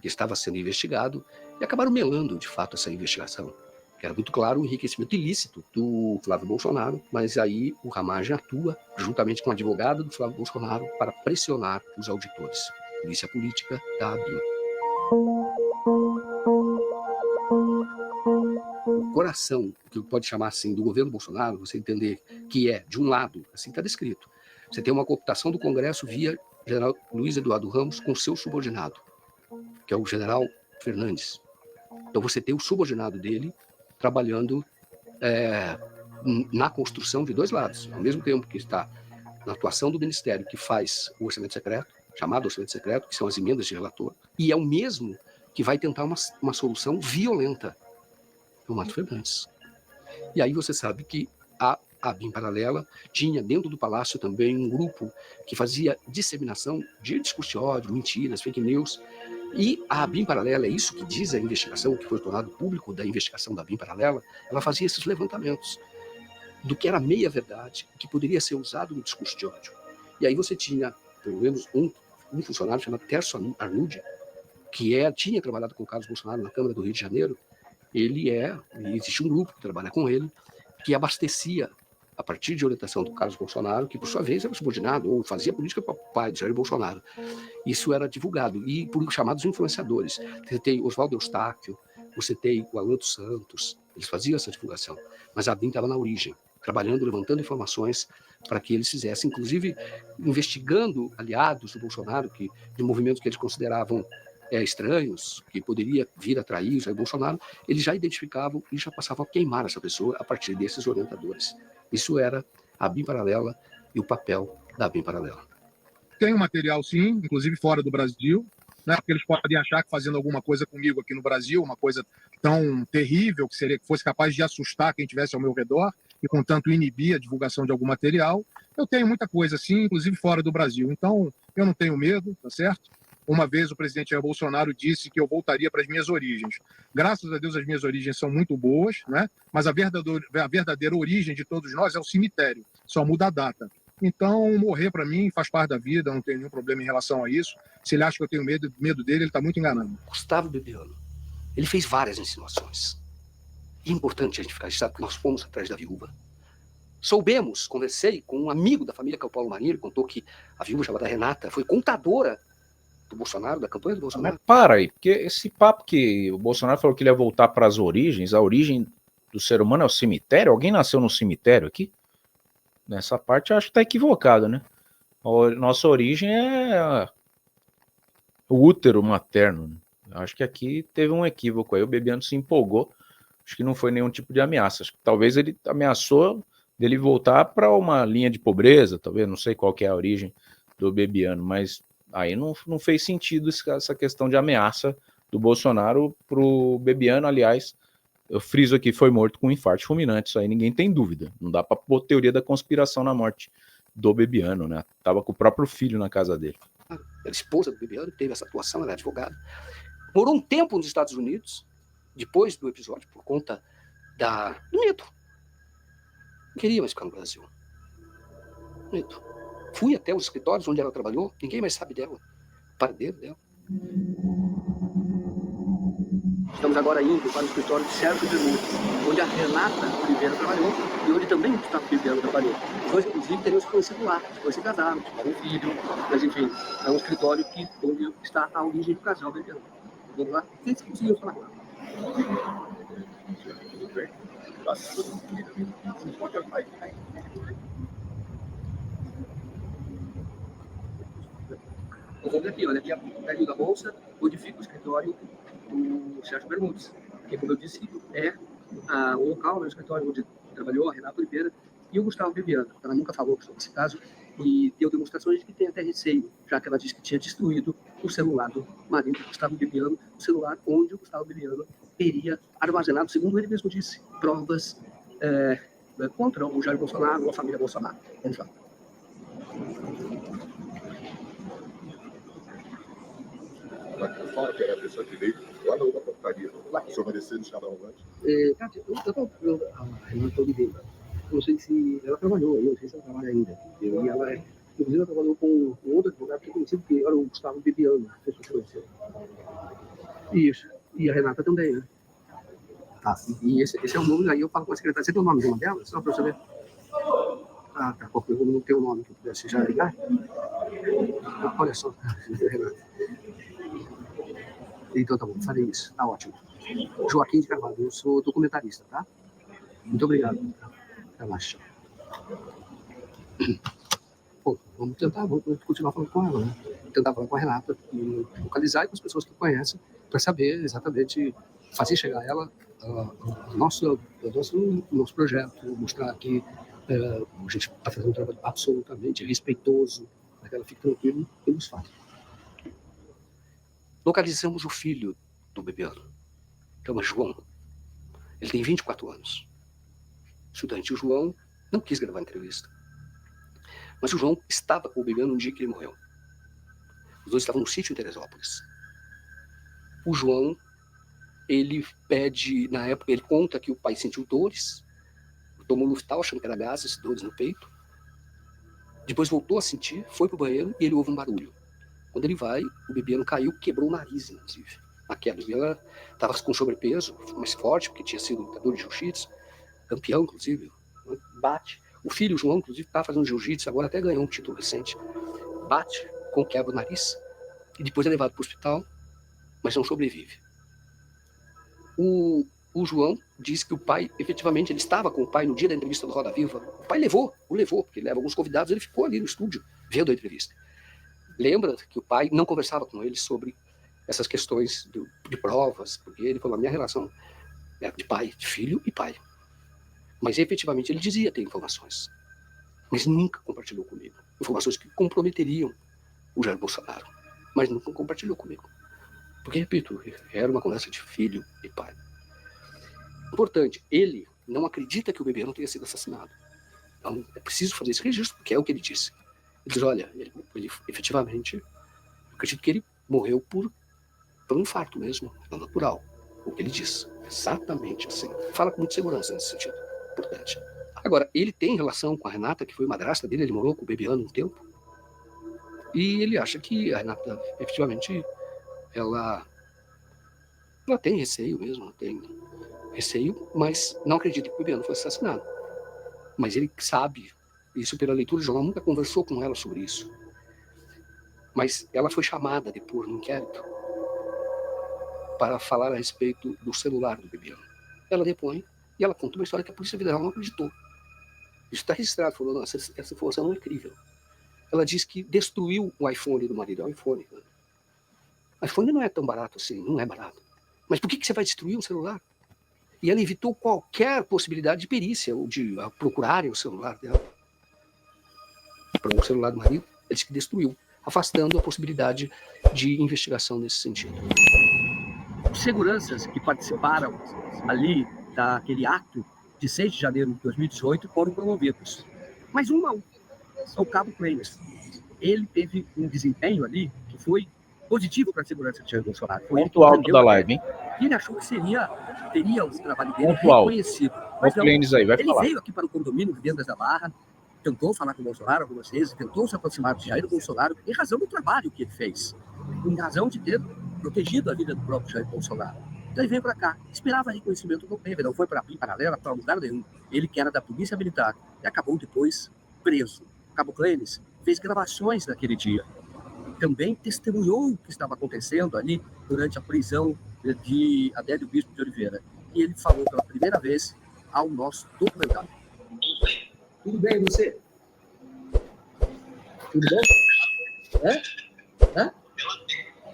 que estava sendo investigado, e acabaram melando, de fato, essa investigação. Que era muito claro o enriquecimento ilícito do Flávio Bolsonaro, mas aí o Ramagem atua juntamente com o advogado do Flávio Bolsonaro para pressionar os auditores. Polícia política da ABIN. O coração, que pode chamar assim, do governo Bolsonaro, você entender que é, de um lado, assim está descrito, você tem uma cooptação do Congresso via general Luiz Eduardo Ramos com seu subordinado, que é o general Fernandes. Então você tem o subordinado dele trabalhando na construção de dois lados, ao mesmo tempo que está na atuação do Ministério que faz o orçamento secreto, chamado orçamento secreto, que são as emendas de relator, e é o mesmo que vai tentar uma solução violenta, o Mato Fernandes. E aí você sabe que a ABIN paralela tinha dentro do Palácio também um grupo que fazia disseminação de discurso de ódio, mentiras, fake news. E a ABIN paralela, é isso que diz a investigação, que foi tornado público da investigação da ABIN paralela, ela fazia esses levantamentos do que era meia-verdade, que poderia ser usado no discurso de ódio. E aí você tinha, pelo menos, um funcionário chamado Terço Arnudi, que tinha trabalhado com o Carlos Bolsonaro na Câmara do Rio de Janeiro. Existe um grupo que trabalha com ele, que abastecia, a partir de orientação do Carlos Bolsonaro, que por sua vez era subordinado, ou fazia política para o pai de Jair Bolsonaro. Isso era divulgado, e por chamados influenciadores. Você tem Oswaldo Eustáquio, você tem o Alan dos Santos, eles faziam essa divulgação, mas a ABIN estava na origem, trabalhando, levantando informações para que eles fizessem, inclusive investigando aliados do Bolsonaro, de movimentos que eles consideravam estranhos, que poderia vir a trair o Jair Bolsonaro, eles já identificavam e já passavam a queimar essa pessoa a partir desses orientadores. Isso era a ABIN paralela e o papel da ABIN paralela. Tem um material, sim, inclusive fora do Brasil, né, porque eles podem achar que fazendo alguma coisa comigo aqui no Brasil, uma coisa tão terrível que fosse capaz de assustar quem estivesse ao meu redor e, contanto, inibir a divulgação de algum material. Eu tenho muita coisa, sim, inclusive fora do Brasil. Então, eu não tenho medo, tá certo? Uma vez o presidente Jair Bolsonaro disse que eu voltaria para as minhas origens. Graças a Deus as minhas origens são muito boas, né? Mas a verdadeira origem de todos nós é o cemitério, só muda a data. Então, morrer para mim faz parte da vida, não tenho nenhum problema em relação a isso. Se ele acha que eu tenho medo dele, ele está muito enganado. Gustavo Bebiano, ele fez várias insinuações. E é importante a gente ficar registrado que nós fomos atrás da viúva. Conversei com um amigo da família, que é o Paulo Marinho, ele contou que a viúva chamada Renata foi contadora do Bolsonaro, da campanha do Bolsonaro. Mas para aí, porque esse papo que o Bolsonaro falou que ele ia voltar para as origens, a origem do ser humano é o cemitério? Alguém nasceu no cemitério aqui? Nessa parte eu acho que está equivocado, né? A nossa origem é o útero materno. Né? Acho que aqui teve um equívoco aí, o Bebiano se empolgou, acho que não foi nenhum tipo de ameaça, acho que talvez ele ameaçou dele voltar para uma linha de pobreza, talvez, não sei qual que é a origem do Bebiano, mas aí não fez sentido essa questão de ameaça do Bolsonaro pro Bebiano. Aliás, eu friso aqui, foi morto com um infarto fulminante, isso aí ninguém tem dúvida. Não dá para pôr teoria da conspiração na morte do Bebiano, né? Tava com o próprio filho na casa dele. A esposa do Bebiano teve essa atuação, ela é advogada. Morou um tempo nos Estados Unidos, depois do episódio, por conta do medo. Não queria mais ficar no Brasil. Medo. Fui até os escritórios onde ela trabalhou, ninguém mais sabe dela. O paradeiro dela. Estamos agora indo para o escritório de Sérgio Bermudes, onde a Renata Oliveira trabalhou e onde também o Gustavo Bebiano trabalhou. Os dois, inclusive, teriam se conhecido lá, depois se casaram, tiveram um filho, mas enfim, é um escritório onde está a origem do casal Bebiano. Vamos lá? Quem conseguiu falar lá? Eu vou ver aqui, olha, aqui perto da bolsa, onde fica o escritório do Sérgio Bermudes, que, como eu disse, é o local, no escritório onde trabalhou a Renata Oliveira e o Gustavo Bebiano. Ela nunca falou sobre esse caso, E deu demonstrações de que tem até receio, já que ela disse que tinha destruído o celular do marido do Gustavo Bibiano, o celular onde o Gustavo Bibiano teria armazenado, segundo ele mesmo disse, provas contra o Jair Bolsonaro ou a família Bolsonaro. Vamos lá. Fala que era pessoa de direito, lá na outra portaria, o senhor merecia deixar da rolante? A Renata Oliveira, não sei se ela trabalhou, eu não sei se ela trabalha ainda. E ela, inclusive, ela trabalhou com outro advogado que eu conheci, que era o Gustavo Bibiano, não sei se você conheceu. Isso, e a Renata também, né? Tá. E esse é o nome, aí eu falo com a secretária, você tem o nome de uma delas? Só para eu saber. Ah, tá, porque eu não tenho o nome que eu pudesse já ligar. Olha só, Renata. Então tá bom, farei isso, tá ótimo. Joaquim de Carvalho, eu sou documentarista, tá? Muito obrigado. Relaxa. Bom, vamos continuar falando com ela, né? Tentar falar com a Renata, e localizar com as pessoas que conhecem, para saber exatamente, fazer chegar a ela o nosso projeto, mostrar que a gente está fazendo um trabalho absolutamente respeitoso, para que ela fique tranquila e nos fale. Localizamos o filho do Bibiano, chama João. Ele tem 24 anos. Estudante. O João não quis gravar a entrevista. Mas o João estava com o Bibiano no dia que ele morreu. Os dois estavam no sítio em Teresópolis. O João, ele pede, na época, ele conta que o pai sentiu dores, tomou Luftal, achando que era gases, dores no peito. Depois voltou a sentir, foi pro banheiro e ele ouve um barulho. Quando ele vai, o Bibiano caiu, quebrou o nariz, inclusive. A queda. O Bibiano estava com sobrepeso, mais forte, porque tinha sido lutador de jiu-jitsu, campeão, inclusive. Bate. O filho, o João, inclusive, está fazendo jiu-jitsu, agora até ganhou um título recente. Bate, com quebra o nariz, e depois é levado para o hospital, mas não sobrevive. O João diz que o pai, efetivamente, ele estava com o pai no dia da entrevista do Roda Viva. O pai o levou, porque ele leva alguns convidados, ele ficou ali no estúdio, vendo a entrevista. Lembra que o pai não conversava com ele sobre essas questões de provas, porque ele falou, a minha relação é de pai, de filho e pai. Mas efetivamente ele dizia ter informações, mas nunca compartilhou comigo. Informações que comprometeriam o Jair Bolsonaro, mas nunca compartilhou comigo. Porque, repito, era uma conversa de filho e pai. Importante, ele não acredita que o bebê não tenha sido assassinado. Então, é preciso fazer esse registro, porque é o que ele disse. Ele diz, olha, ele efetivamente, acredito que ele morreu por um infarto mesmo, não natural. O que ele diz, exatamente assim. Fala com muita segurança nesse sentido, importante. Agora, ele tem relação com a Renata, que foi madrasta dele, ele morou com o Bibiano um tempo, e ele acha que a Renata, efetivamente, ela tem receio mesmo, tem receio, mas não acredita que o Bibiano foi assassinado. Mas ele sabe, isso pela leitura do jornal, nunca conversou com ela sobre isso. Mas ela foi chamada a depor no inquérito para falar a respeito do celular do Bibiano. Ela depõe e ela conta uma história que a Polícia Federal não acreditou. Isso está registrado, falou, nossa, essa informação é incrível. Ela diz que destruiu o iPhone do marido, é o iPhone. O iPhone não é tão barato assim, não é barato. Mas por que você vai destruir um celular? E ela evitou qualquer possibilidade de perícia ou de procurarem o celular dela. Para o celular do marido, ele disse que destruiu, afastando a possibilidade de investigação nesse sentido. Os seguranças que participaram ali daquele ato de 6 de janeiro de 2018 foram promovidos. Mas um a um. O Cabo Kleines. Ele teve um desempenho ali que foi positivo para a segurança de Jair Bolsonaro. Ponto alto da live, hein? E ele achou que teria o trabalho dele ponto reconhecido. Mas não, Kleines aí, vai ele falar. veio aqui para o condomínio de Vendas da Barra, tentou falar com o Bolsonaro algumas vezes, tentou se aproximar de Jair Bolsonaro em razão do trabalho que ele fez, em razão de ter protegido a vida do próprio Jair Bolsonaro. Então ele veio para cá, esperava reconhecimento, não teve, não foi para a paralela, para lugar nenhum. Ele que era da Polícia Militar e acabou depois preso. Cabo Kleines fez gravações naquele dia. Também testemunhou o que estava acontecendo ali durante a prisão de Adélio Bispo de Oliveira. E ele falou pela primeira vez ao nosso documentário. Tudo bem, você? Tudo bem?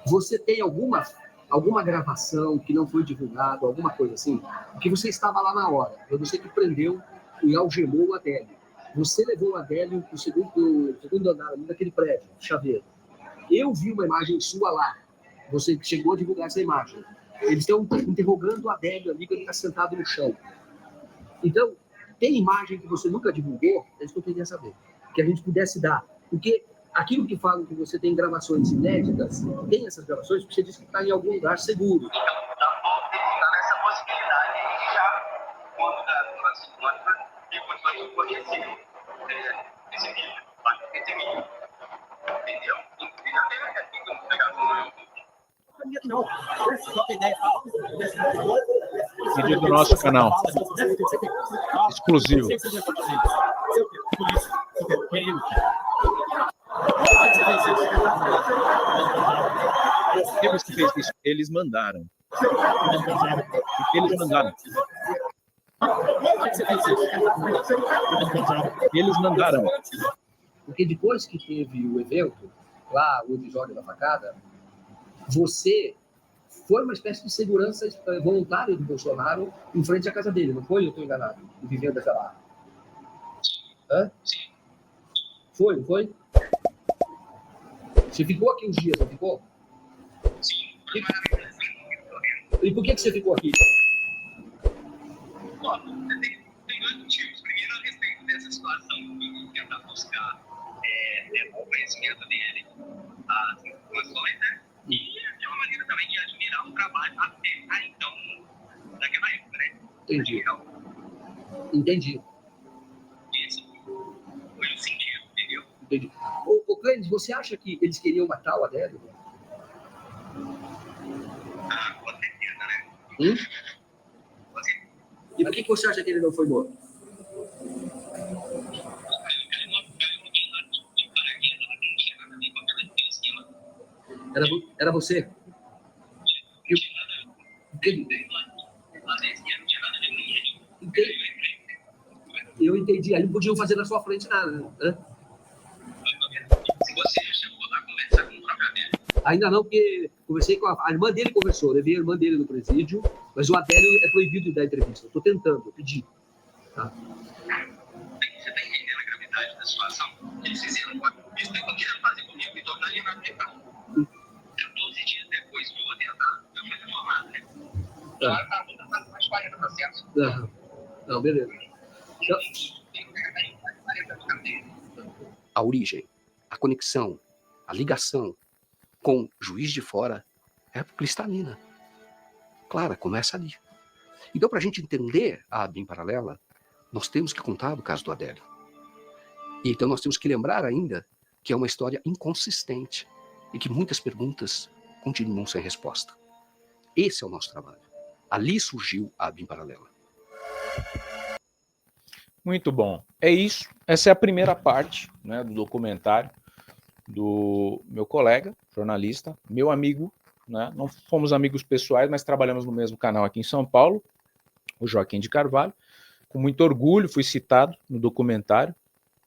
Você tem alguma gravação que não foi divulgada, alguma coisa assim? Porque você estava lá na hora. Eu não sei que prendeu e algemou o Adélio. Você levou o Adélio para o segundo andar ali daquele prédio, chaveiro. Eu vi uma imagem sua lá. Você chegou a divulgar essa imagem. Eles estão interrogando o Adélio ali, que ele está sentado no chão. Então, tem imagem que você nunca divulgou? É isso que eu queria saber. Que a gente pudesse dar. Porque aquilo que falam que você tem gravações inéditas, tem essas gravações, porque você disse que está em algum lugar seguro. Está nessa possibilidade aí já, quando depois vai conhecer esse vídeo, entendeu? Já teve aqui que eu vou pegar Não. Vídeo do nosso canal. Exclusivo. Temos que fez isso. Eles mandaram. Eles mandaram. Eles mandaram. Porque depois que teve o evento, lá, o episódio da facada, você foi uma espécie de segurança voluntária do Bolsonaro em frente à casa dele, não foi? Eu estou enganado. Vivendo aquela... Hã? Foi, não foi? Você ficou aqui uns dias, não ficou? Sim. E por que você ficou aqui? Tem dois motivos. Primeiro, a respeito dessa situação, tentar buscar o conhecimento dele, as informações, né? E é uma maneira também de admirar o trabalho até então, daquela época, né? Entendi. Entendi. Esse foi o sentido, entendeu? Entendi. Ô Clênis, você acha que eles queriam matar o Adélio? Ah, com certeza, né? E por que você acha que ele não foi morto? Era você? Eu entendi. Aí não podiam fazer na sua frente nada. Né? Se você chegou lá conversar com o próprio Adélio. Ainda não, porque conversei com a irmã dele, conversou. Levei a irmã dele no presídio, mas o Adélio é proibido de dar entrevista. Estou tentando, eu pedi. Tá? Você está entendendo a gravidade da situação? Eles fizeram isso que queriam fazer comigo, me tornar inacreditável. 14 dias depois do atentado, eu fui reformado, né? Agora está mudando mais 40%. Não, beleza. A origem, a conexão, a ligação com Juiz de Fora é cristalina. Clara, começa ali. Então, para a gente entender a ABIN paralela, nós temos que contar do caso do Adélio. E então nós temos que lembrar ainda que é uma história inconsistente e que muitas perguntas continuam sem resposta. Esse é o nosso trabalho. Ali surgiu a ABIN paralela. Muito bom. É isso. Essa é a primeira parte, né, do documentário do meu colega, jornalista, meu amigo, né? Não fomos amigos pessoais, mas trabalhamos no mesmo canal aqui em São Paulo, o Joaquim de Carvalho. Com muito orgulho fui citado no documentário.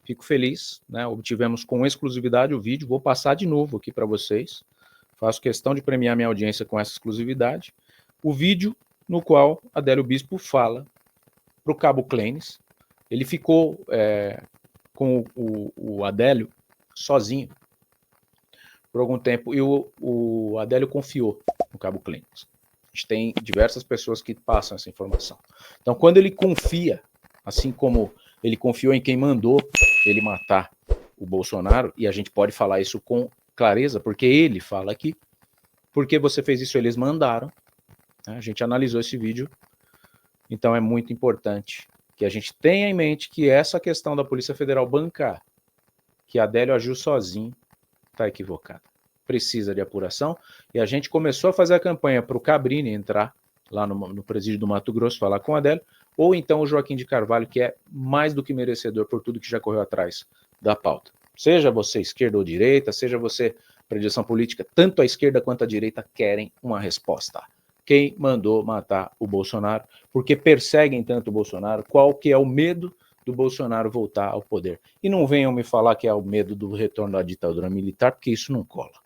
Fico feliz, né? Obtivemos com exclusividade o vídeo. Vou passar de novo aqui para vocês. Faço questão de premiar minha audiência com essa exclusividade. O vídeo no qual Adélio Bispo fala para o Cabo Clênis. Ele ficou com o Adélio sozinho por algum tempo, e o Adélio confiou no Cabo Clênis. A gente tem diversas pessoas que passam essa informação. Então, quando ele confia, assim como ele confiou em quem mandou ele matar o Bolsonaro, e a gente pode falar isso com clareza, porque ele fala aqui, porque você fez isso, eles mandaram, né? A gente analisou esse vídeo, então é muito importante que a gente tenha em mente que essa questão da Polícia Federal bancar, que Adélio agiu sozinho, está equivocado. Precisa de apuração, e a gente começou a fazer a campanha para o Cabrini entrar lá no presídio do Mato Grosso, falar com o Adélio, ou então o Joaquim de Carvalho, que é mais do que merecedor por tudo que já correu atrás da pauta. Seja você esquerda ou direita, seja você predileção política, tanto a esquerda quanto a direita querem uma resposta. Quem mandou matar o Bolsonaro? Porque perseguem tanto o Bolsonaro? Qual que é o medo do Bolsonaro voltar ao poder? E não venham me falar que é o medo do retorno da ditadura militar, porque isso não cola.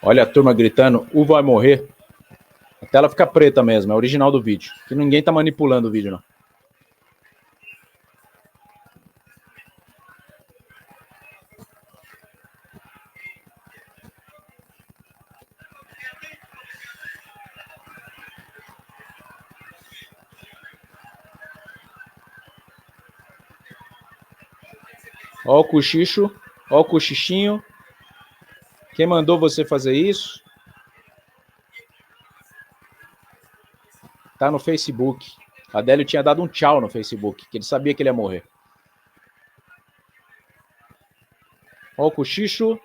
Olha a turma gritando, o vai morrer. A tela fica preta mesmo, é original do vídeo. Que ninguém tá manipulando o vídeo, não. Ó o cochicho, ó o cochichinho. Quem mandou você fazer isso? Tá no Facebook. Adélio tinha dado um tchau no Facebook, que ele sabia que ele ia morrer. Ó o cochicho.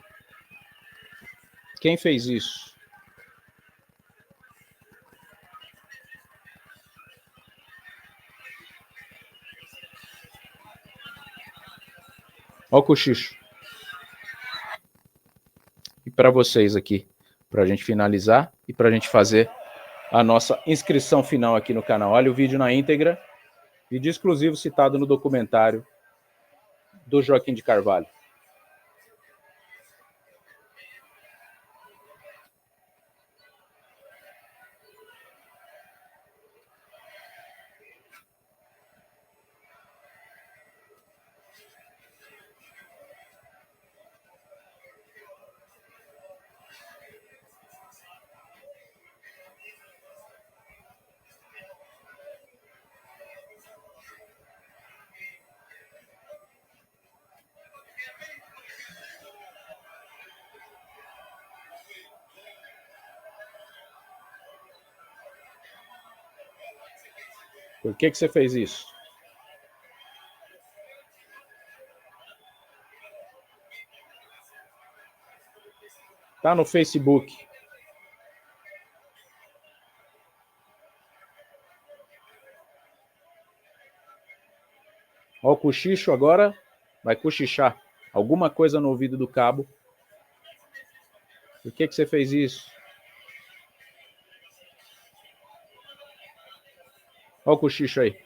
Quem fez isso? Ó o cochicho. E para vocês aqui, para a gente finalizar e para a gente fazer a nossa inscrição final aqui no canal. Olha o vídeo na íntegra. Vídeo exclusivo citado no documentário do Joaquim de Carvalho. Por que você fez isso? Tá no Facebook. Ó o cochicho agora. Vai cochichar. Alguma coisa no ouvido do cabo. Por que você fez isso? Olha o cochicho aí.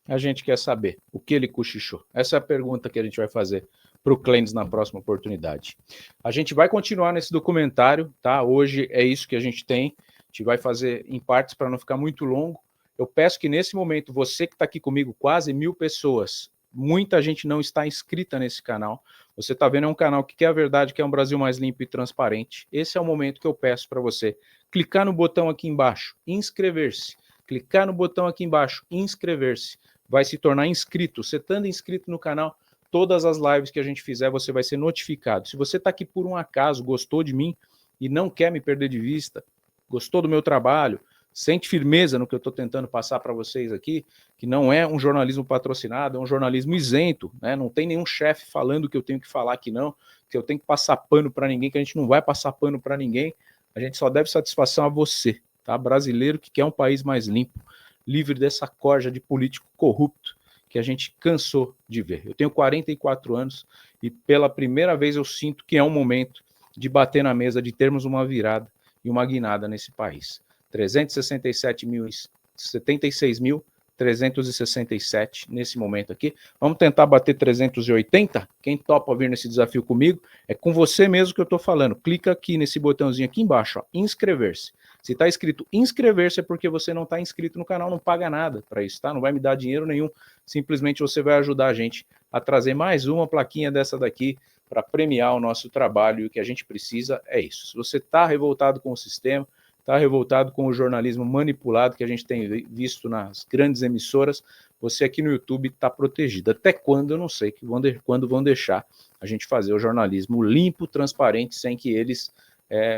A gente quer saber o que ele cochichou. Essa é a pergunta que a gente vai fazer para o Clênis na próxima oportunidade. A gente vai continuar nesse documentário, tá? Hoje é isso que a gente tem. A gente vai fazer em partes para não ficar muito longo. Eu peço que nesse momento, você que está aqui comigo, quase 1000 pessoas, muita gente não está inscrita nesse canal. Você está vendo, é um canal que quer a verdade, que é um Brasil mais limpo e transparente. Esse é o momento que eu peço para você clicar no botão aqui embaixo, inscrever-se. Clicar no botão aqui embaixo, inscrever-se. Vai se tornar inscrito. Você estando inscrito no canal, todas as lives que a gente fizer, você vai ser notificado. Se você está aqui por um acaso, gostou de mim e não quer me perder de vista, gostou do meu trabalho, sente firmeza no que eu estou tentando passar para vocês aqui, que não é um jornalismo patrocinado, é um jornalismo isento, né? Não tem nenhum chefe falando que eu tenho que falar aqui não, que eu tenho que passar pano para ninguém, que a gente não vai passar pano para ninguém, a gente só deve satisfação a você, tá? Brasileiro que quer um país mais limpo, livre dessa corja de político corrupto que a gente cansou de ver. Eu tenho 44 anos e pela primeira vez eu sinto que é um momento de bater na mesa, de termos uma virada e uma guinada nesse país. 366.367 nesse momento aqui. Vamos tentar bater 380? Quem topa vir nesse desafio comigo? É com você mesmo que eu estou falando. Clica aqui nesse botãozinho aqui embaixo, ó, inscrever-se. Se está escrito inscrever-se é porque você não está inscrito no canal, não paga nada para isso, tá? Não vai me dar dinheiro nenhum, simplesmente você vai ajudar a gente a trazer mais uma plaquinha dessa daqui para premiar o nosso trabalho, e o que a gente precisa é isso. Se você está revoltado com o sistema, está revoltado com o jornalismo manipulado que a gente tem visto nas grandes emissoras, você aqui no YouTube está protegido. Até quando, eu não sei, quando vão deixar a gente fazer o jornalismo limpo, transparente, sem que eles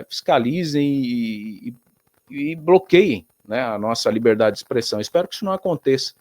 fiscalizem e bloqueiem, né, a nossa liberdade de expressão. Espero que isso não aconteça,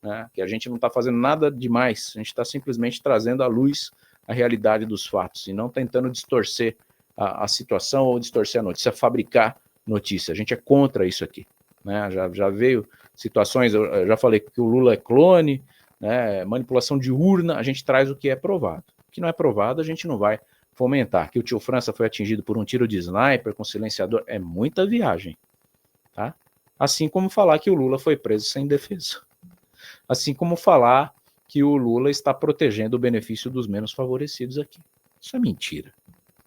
né, que a gente não está fazendo nada demais, a gente está simplesmente trazendo à luz a realidade dos fatos e não tentando distorcer a situação ou distorcer a notícia, fabricar notícia. A gente é contra isso aqui, né? Já veio situações, eu já falei que o Lula é clone, né, manipulação de urna, a gente traz o que é provado. O que não é provado, a gente não vai fomentar. Que o tio França foi atingido por um tiro de sniper com silenciador, é muita viagem, tá? Assim como falar que o Lula foi preso sem defesa. Assim como falar que o Lula está protegendo o benefício dos menos favorecidos aqui. Isso é mentira.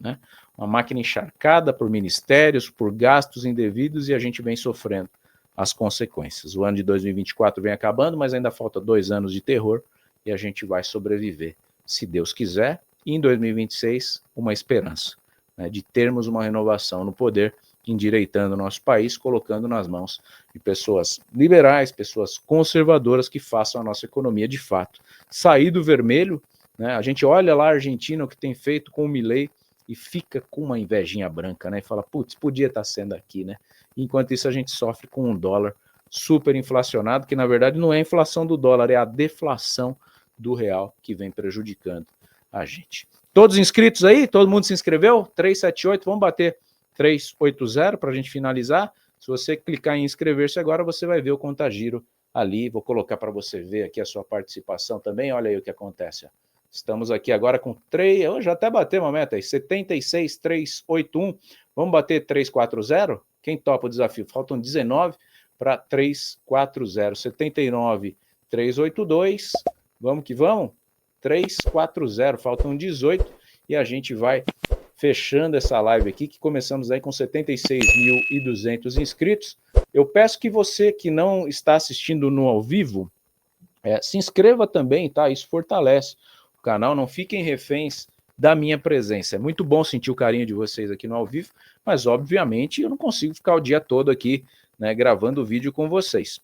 né? Uma máquina encharcada por ministérios, por gastos indevidos, e a gente vem sofrendo as consequências. O ano de 2024 vem acabando, mas ainda falta 2 anos de terror e a gente vai sobreviver, se Deus quiser. E em 2026, uma esperança, né, de termos uma renovação no poder, endireitando o nosso país, colocando nas mãos de pessoas liberais, pessoas conservadoras que façam a nossa economia de fato sair do vermelho, né? A gente olha lá a Argentina, o que tem feito com o Milei, e fica com uma invejinha branca, né? E fala, putz, podia estar sendo aqui, né? Enquanto isso a gente sofre com um dólar super inflacionado, que na verdade não é a inflação do dólar, é a deflação do real que vem prejudicando a gente. Todos inscritos aí? Todo mundo se inscreveu? 378, vamos bater 380 para a gente finalizar. Se você clicar em inscrever-se agora, você vai ver o contagiro ali. Vou colocar para você ver aqui a sua participação também. Olha aí o que acontece. Estamos aqui agora com 3, eu já até bateu uma meta aí, 76,381. Vamos bater 340? Quem topa o desafio? Faltam 19 para 340. 79,382. Vamos que vamos. 340, faltam 18 e a gente vai fechando essa live aqui, que começamos aí com 76.200 inscritos. Eu peço que você que não está assistindo no ao vivo, se inscreva também, tá? Isso fortalece o canal, não fiquem reféns da minha presença. É muito bom sentir o carinho de vocês aqui no ao vivo, mas obviamente eu não consigo ficar o dia todo aqui, né, gravando o vídeo com vocês.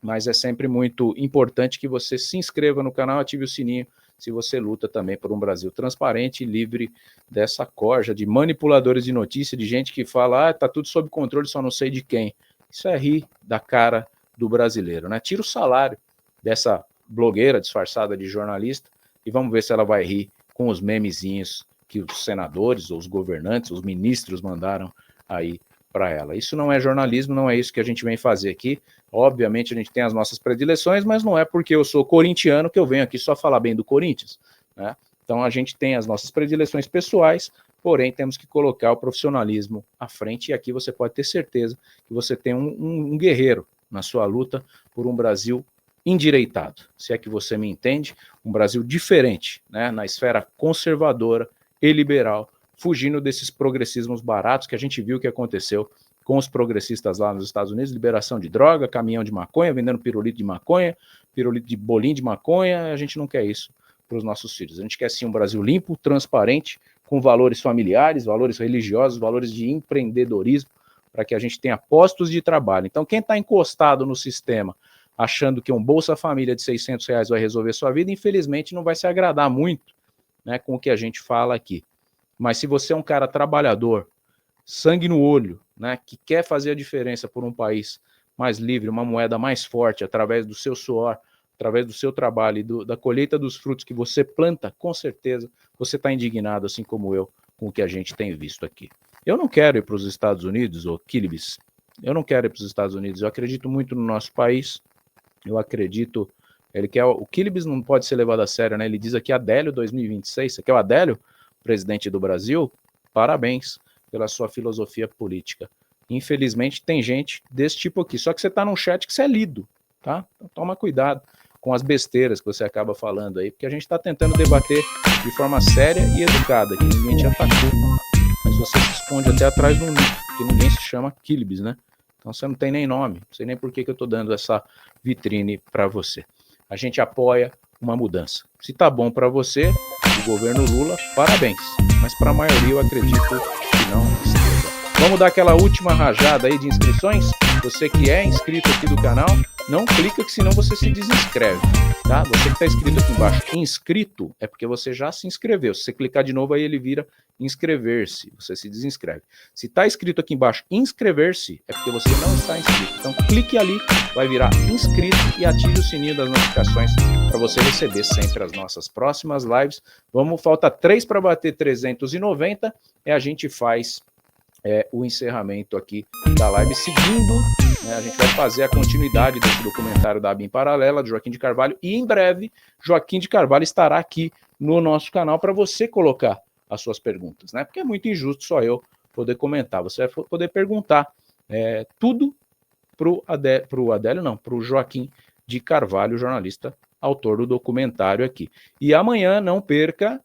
Mas é sempre muito importante que você se inscreva no canal, ative o sininho, se você luta também por um Brasil transparente e livre dessa corja de manipuladores de notícia, de gente que fala, tá tudo sob controle, só não sei de quem. Isso é rir da cara do brasileiro, né? Tira o salário dessa blogueira disfarçada de jornalista e vamos ver se ela vai rir com os memezinhos que os senadores, ou os governantes, os ministros mandaram aí para ela. Isso não é jornalismo, não é isso que a gente vem fazer aqui. Obviamente a gente tem as nossas predileções, mas não é porque eu sou corintiano que eu venho aqui só falar bem do Corinthians, né? Então a gente tem as nossas predileções pessoais, porém temos que colocar o profissionalismo à frente, e aqui você pode ter certeza que você tem um guerreiro na sua luta por um Brasil endireitado, se é que você me entende, um Brasil diferente, né, na esfera conservadora e liberal, fugindo desses progressismos baratos que a gente viu que aconteceu com os progressistas lá nos Estados Unidos, liberação de droga, caminhão de maconha, vendendo pirulito de maconha, pirulito de bolinho de maconha. A gente não quer isso para os nossos filhos. A gente quer sim um Brasil limpo, transparente, com valores familiares, valores religiosos, valores de empreendedorismo, para que a gente tenha postos de trabalho. Então, quem está encostado no sistema, achando que um Bolsa Família de R$600 vai resolver sua vida, infelizmente não vai se agradar muito, né, com o que a gente fala aqui. Mas se você é um cara trabalhador, sangue no olho, né, que quer fazer a diferença por um país mais livre, uma moeda mais forte, através do seu suor, através do seu trabalho e da colheita dos frutos que você planta, com certeza você está indignado, assim como eu, com o que a gente tem visto aqui. Eu não quero ir para os Estados Unidos, ô Kilibis, eu não quero ir para os Estados Unidos, eu acredito muito no nosso país, eu acredito, o Kilibis não pode ser levado a sério, né? Ele diz aqui Adélio 2026, você quer o Adélio, presidente do Brasil? Parabéns pela sua filosofia política. Infelizmente tem gente desse tipo aqui, só que você está num chat que você é lido, tá? Então toma cuidado com as besteiras que você acaba falando aí, porque a gente está tentando debater de forma séria e educada, que ninguém te atacou, mas você se esconde até atrás de um nick, porque ninguém se chama Kilibis, né? Então você não tem nem nome, não sei nem por que eu estou dando essa vitrine para você. A gente apoia uma mudança. Se tá bom para você, o governo Lula, parabéns. Mas para a maioria eu acredito que não esteja. Vamos dar aquela última rajada aí de inscrições? Você que é inscrito aqui do canal, não clica que senão você se desinscreve, tá? Você que está inscrito aqui embaixo, inscrito, é porque você já se inscreveu. Se você clicar de novo aí ele vira inscrever-se, você se desinscreve. Se está escrito aqui embaixo inscrever-se, é porque você não está inscrito. Então clique ali, vai virar inscrito e ative o sininho das notificações para você receber sempre as nossas próximas lives. Falta 3 para bater 390 e a gente faz o encerramento aqui da live seguindo, né, a gente vai fazer a continuidade desse documentário da ABIN Paralela, de Joaquim de Carvalho, e em breve Joaquim de Carvalho estará aqui no nosso canal para você colocar as suas perguntas, né? Porque é muito injusto só eu poder comentar, você vai poder perguntar tudo pro Adélio, não, pro Joaquim de Carvalho, jornalista, autor do documentário aqui. E amanhã, não perca,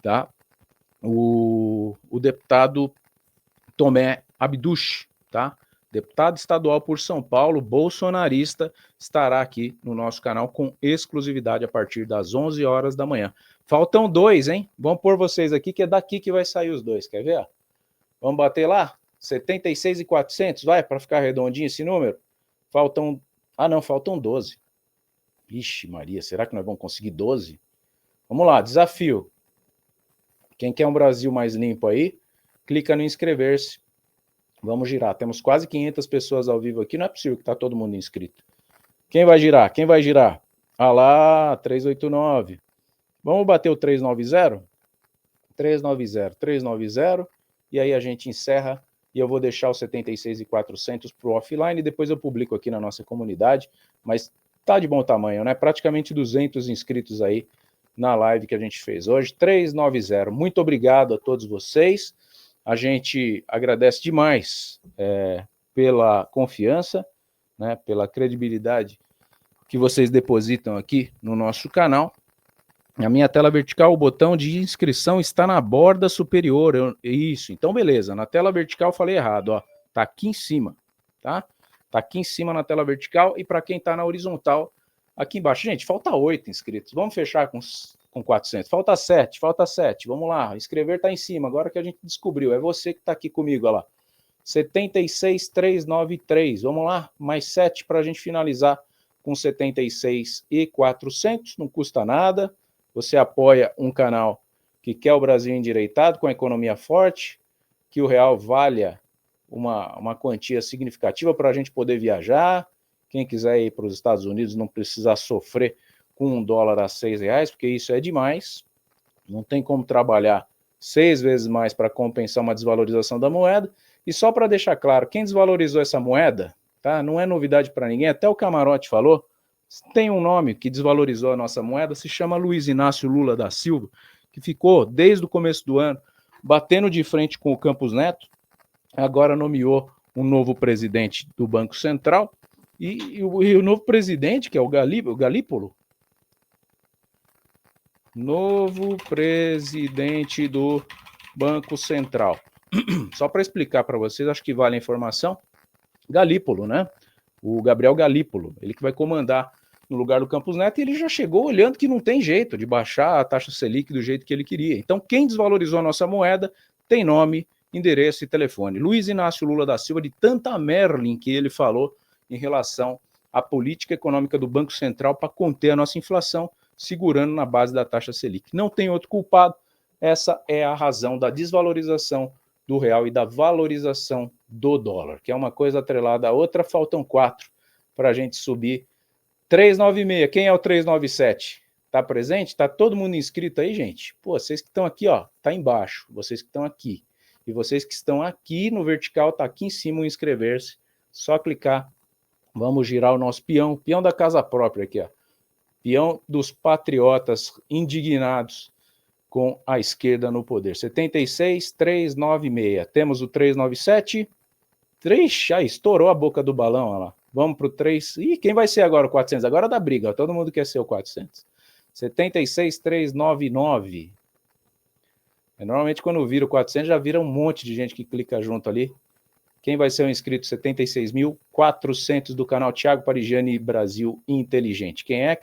tá? o deputado Tomé Abduch, tá? Deputado estadual por São Paulo, bolsonarista, estará aqui no nosso canal com exclusividade a partir das 11 horas da manhã. Faltam 2, hein? Vamos pôr vocês aqui, que é daqui que vai sair os 2, quer ver? Vamos bater lá? 76.400, vai, para ficar redondinho esse número? Faltam... Ah, não, faltam 12. Ixi, Maria, será que nós vamos conseguir 12? Vamos lá, desafio. Quem quer um Brasil mais limpo aí, clica no inscrever-se. Vamos girar. Temos quase 500 pessoas ao vivo aqui. Não é possível que está todo mundo inscrito. Quem vai girar? Quem vai girar? Ah lá, 389. Vamos bater o 390? 390, 390. E aí a gente encerra. E eu vou deixar os 76.400 para o offline. Depois eu publico aqui na nossa comunidade. Mas tá de bom tamanho, né? Praticamente 200 inscritos aí na live que a gente fez hoje. 390. Muito obrigado a todos vocês. A gente agradece demais pela confiança, né, pela credibilidade que vocês depositam aqui no nosso canal. Na minha tela vertical, o botão de inscrição está na borda superior. Isso, então beleza. Na tela vertical eu falei errado, ó. Tá aqui em cima, tá? Tá aqui em cima na tela vertical e para quem tá na horizontal, aqui embaixo. Gente, falta 8 inscritos. Vamos fechar com 400. Falta 7, falta 7. Vamos lá, inscrever tá em cima. Agora que a gente descobriu, é você que tá aqui comigo, olha lá. 76.393. Vamos lá, mais 7 para a gente finalizar com 76.400. Não custa nada. Você apoia um canal que quer o Brasil endireitado, com a economia forte, que o real valha uma quantia significativa para a gente poder viajar. Quem quiser ir para os Estados Unidos não precisar sofrer com $1 a R$6, porque isso é demais. Não tem como trabalhar 6 vezes mais para compensar uma desvalorização da moeda. E só para deixar claro, quem desvalorizou essa moeda, tá? Não é novidade para ninguém, até o Camarote falou, tem um nome que desvalorizou a nossa moeda, se chama Luiz Inácio Lula da Silva, que ficou desde o começo do ano batendo de frente com o Campos Neto, agora nomeou um novo presidente do Banco Central, e o novo presidente, que é o Galípolo, novo presidente do Banco Central. Só para explicar para vocês, acho que vale a informação, Galípolo, né? O Gabriel Galípolo, ele que vai comandar no lugar do Campos Neto, e ele já chegou olhando que não tem jeito de baixar a taxa Selic do jeito que ele queria. Então, quem desvalorizou a nossa moeda tem nome, endereço e telefone. Luiz Inácio Lula da Silva, de tanta Merlin que ele falou em relação à política econômica do Banco Central para conter a nossa inflação, segurando na base da taxa Selic. Não tem outro culpado, essa é a razão da desvalorização do real e da valorização do dólar, que é uma coisa atrelada à outra. Faltam 4 para a gente subir. 396, quem é o 397? Tá presente? Tá todo mundo inscrito aí, gente? Pô, vocês que estão aqui, ó, tá embaixo, vocês que estão aqui. E vocês que estão aqui no vertical, tá aqui em cima o inscrever-se. Só clicar. Vamos girar o nosso peão da casa própria aqui, ó. Peão dos patriotas indignados com a esquerda no poder. 76.396. Temos o 397. Aí estourou a boca do balão, olha lá. Vamos para o 3. Ih, quem vai ser agora o 400? Agora dá briga, ó. Todo mundo quer ser o 400. 76.399. Normalmente quando vira o 400 já vira um monte de gente que clica junto ali. Quem vai ser o inscrito? 76.400 do canal Thiago Parigiani Brasil Inteligente. Quem é?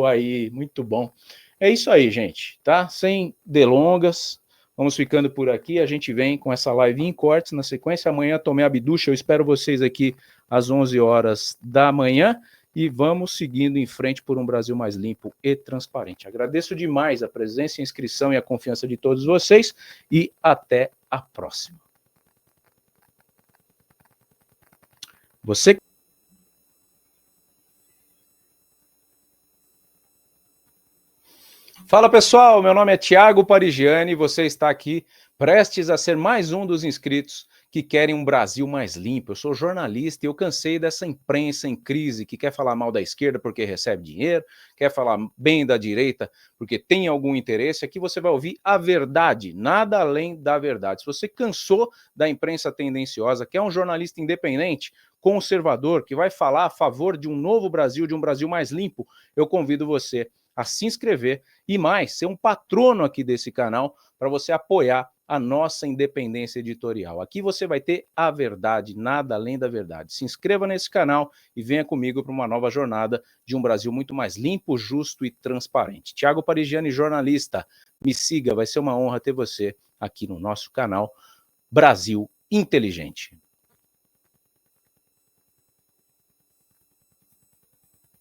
Aí, muito bom. É isso aí, gente, tá? Sem delongas, vamos ficando por aqui. A gente vem com essa live em cortes na sequência. Amanhã Tomé Abduch, eu espero vocês aqui às 11 horas da manhã e vamos seguindo em frente por um Brasil mais limpo e transparente. Agradeço demais a presença, a inscrição e a confiança de todos vocês e até a próxima. Você Fala pessoal, meu nome é Thiago Parigiani e você está aqui prestes a ser mais um dos inscritos que querem um Brasil mais limpo. Eu sou jornalista e eu cansei dessa imprensa em crise que quer falar mal da esquerda porque recebe dinheiro, quer falar bem da direita porque tem algum interesse. Aqui você vai ouvir a verdade, nada além da verdade. Se você cansou da imprensa tendenciosa, quer um jornalista independente, conservador, que vai falar a favor de um novo Brasil, de um Brasil mais limpo, eu convido você a se inscrever e mais, ser um patrono aqui desse canal para você apoiar a nossa independência editorial. Aqui você vai ter a verdade, nada além da verdade. Se inscreva nesse canal e venha comigo para uma nova jornada de um Brasil muito mais limpo, justo e transparente. Thiago Parigiani, jornalista, me siga, vai ser uma honra ter você aqui no nosso canal Brasil Inteligente.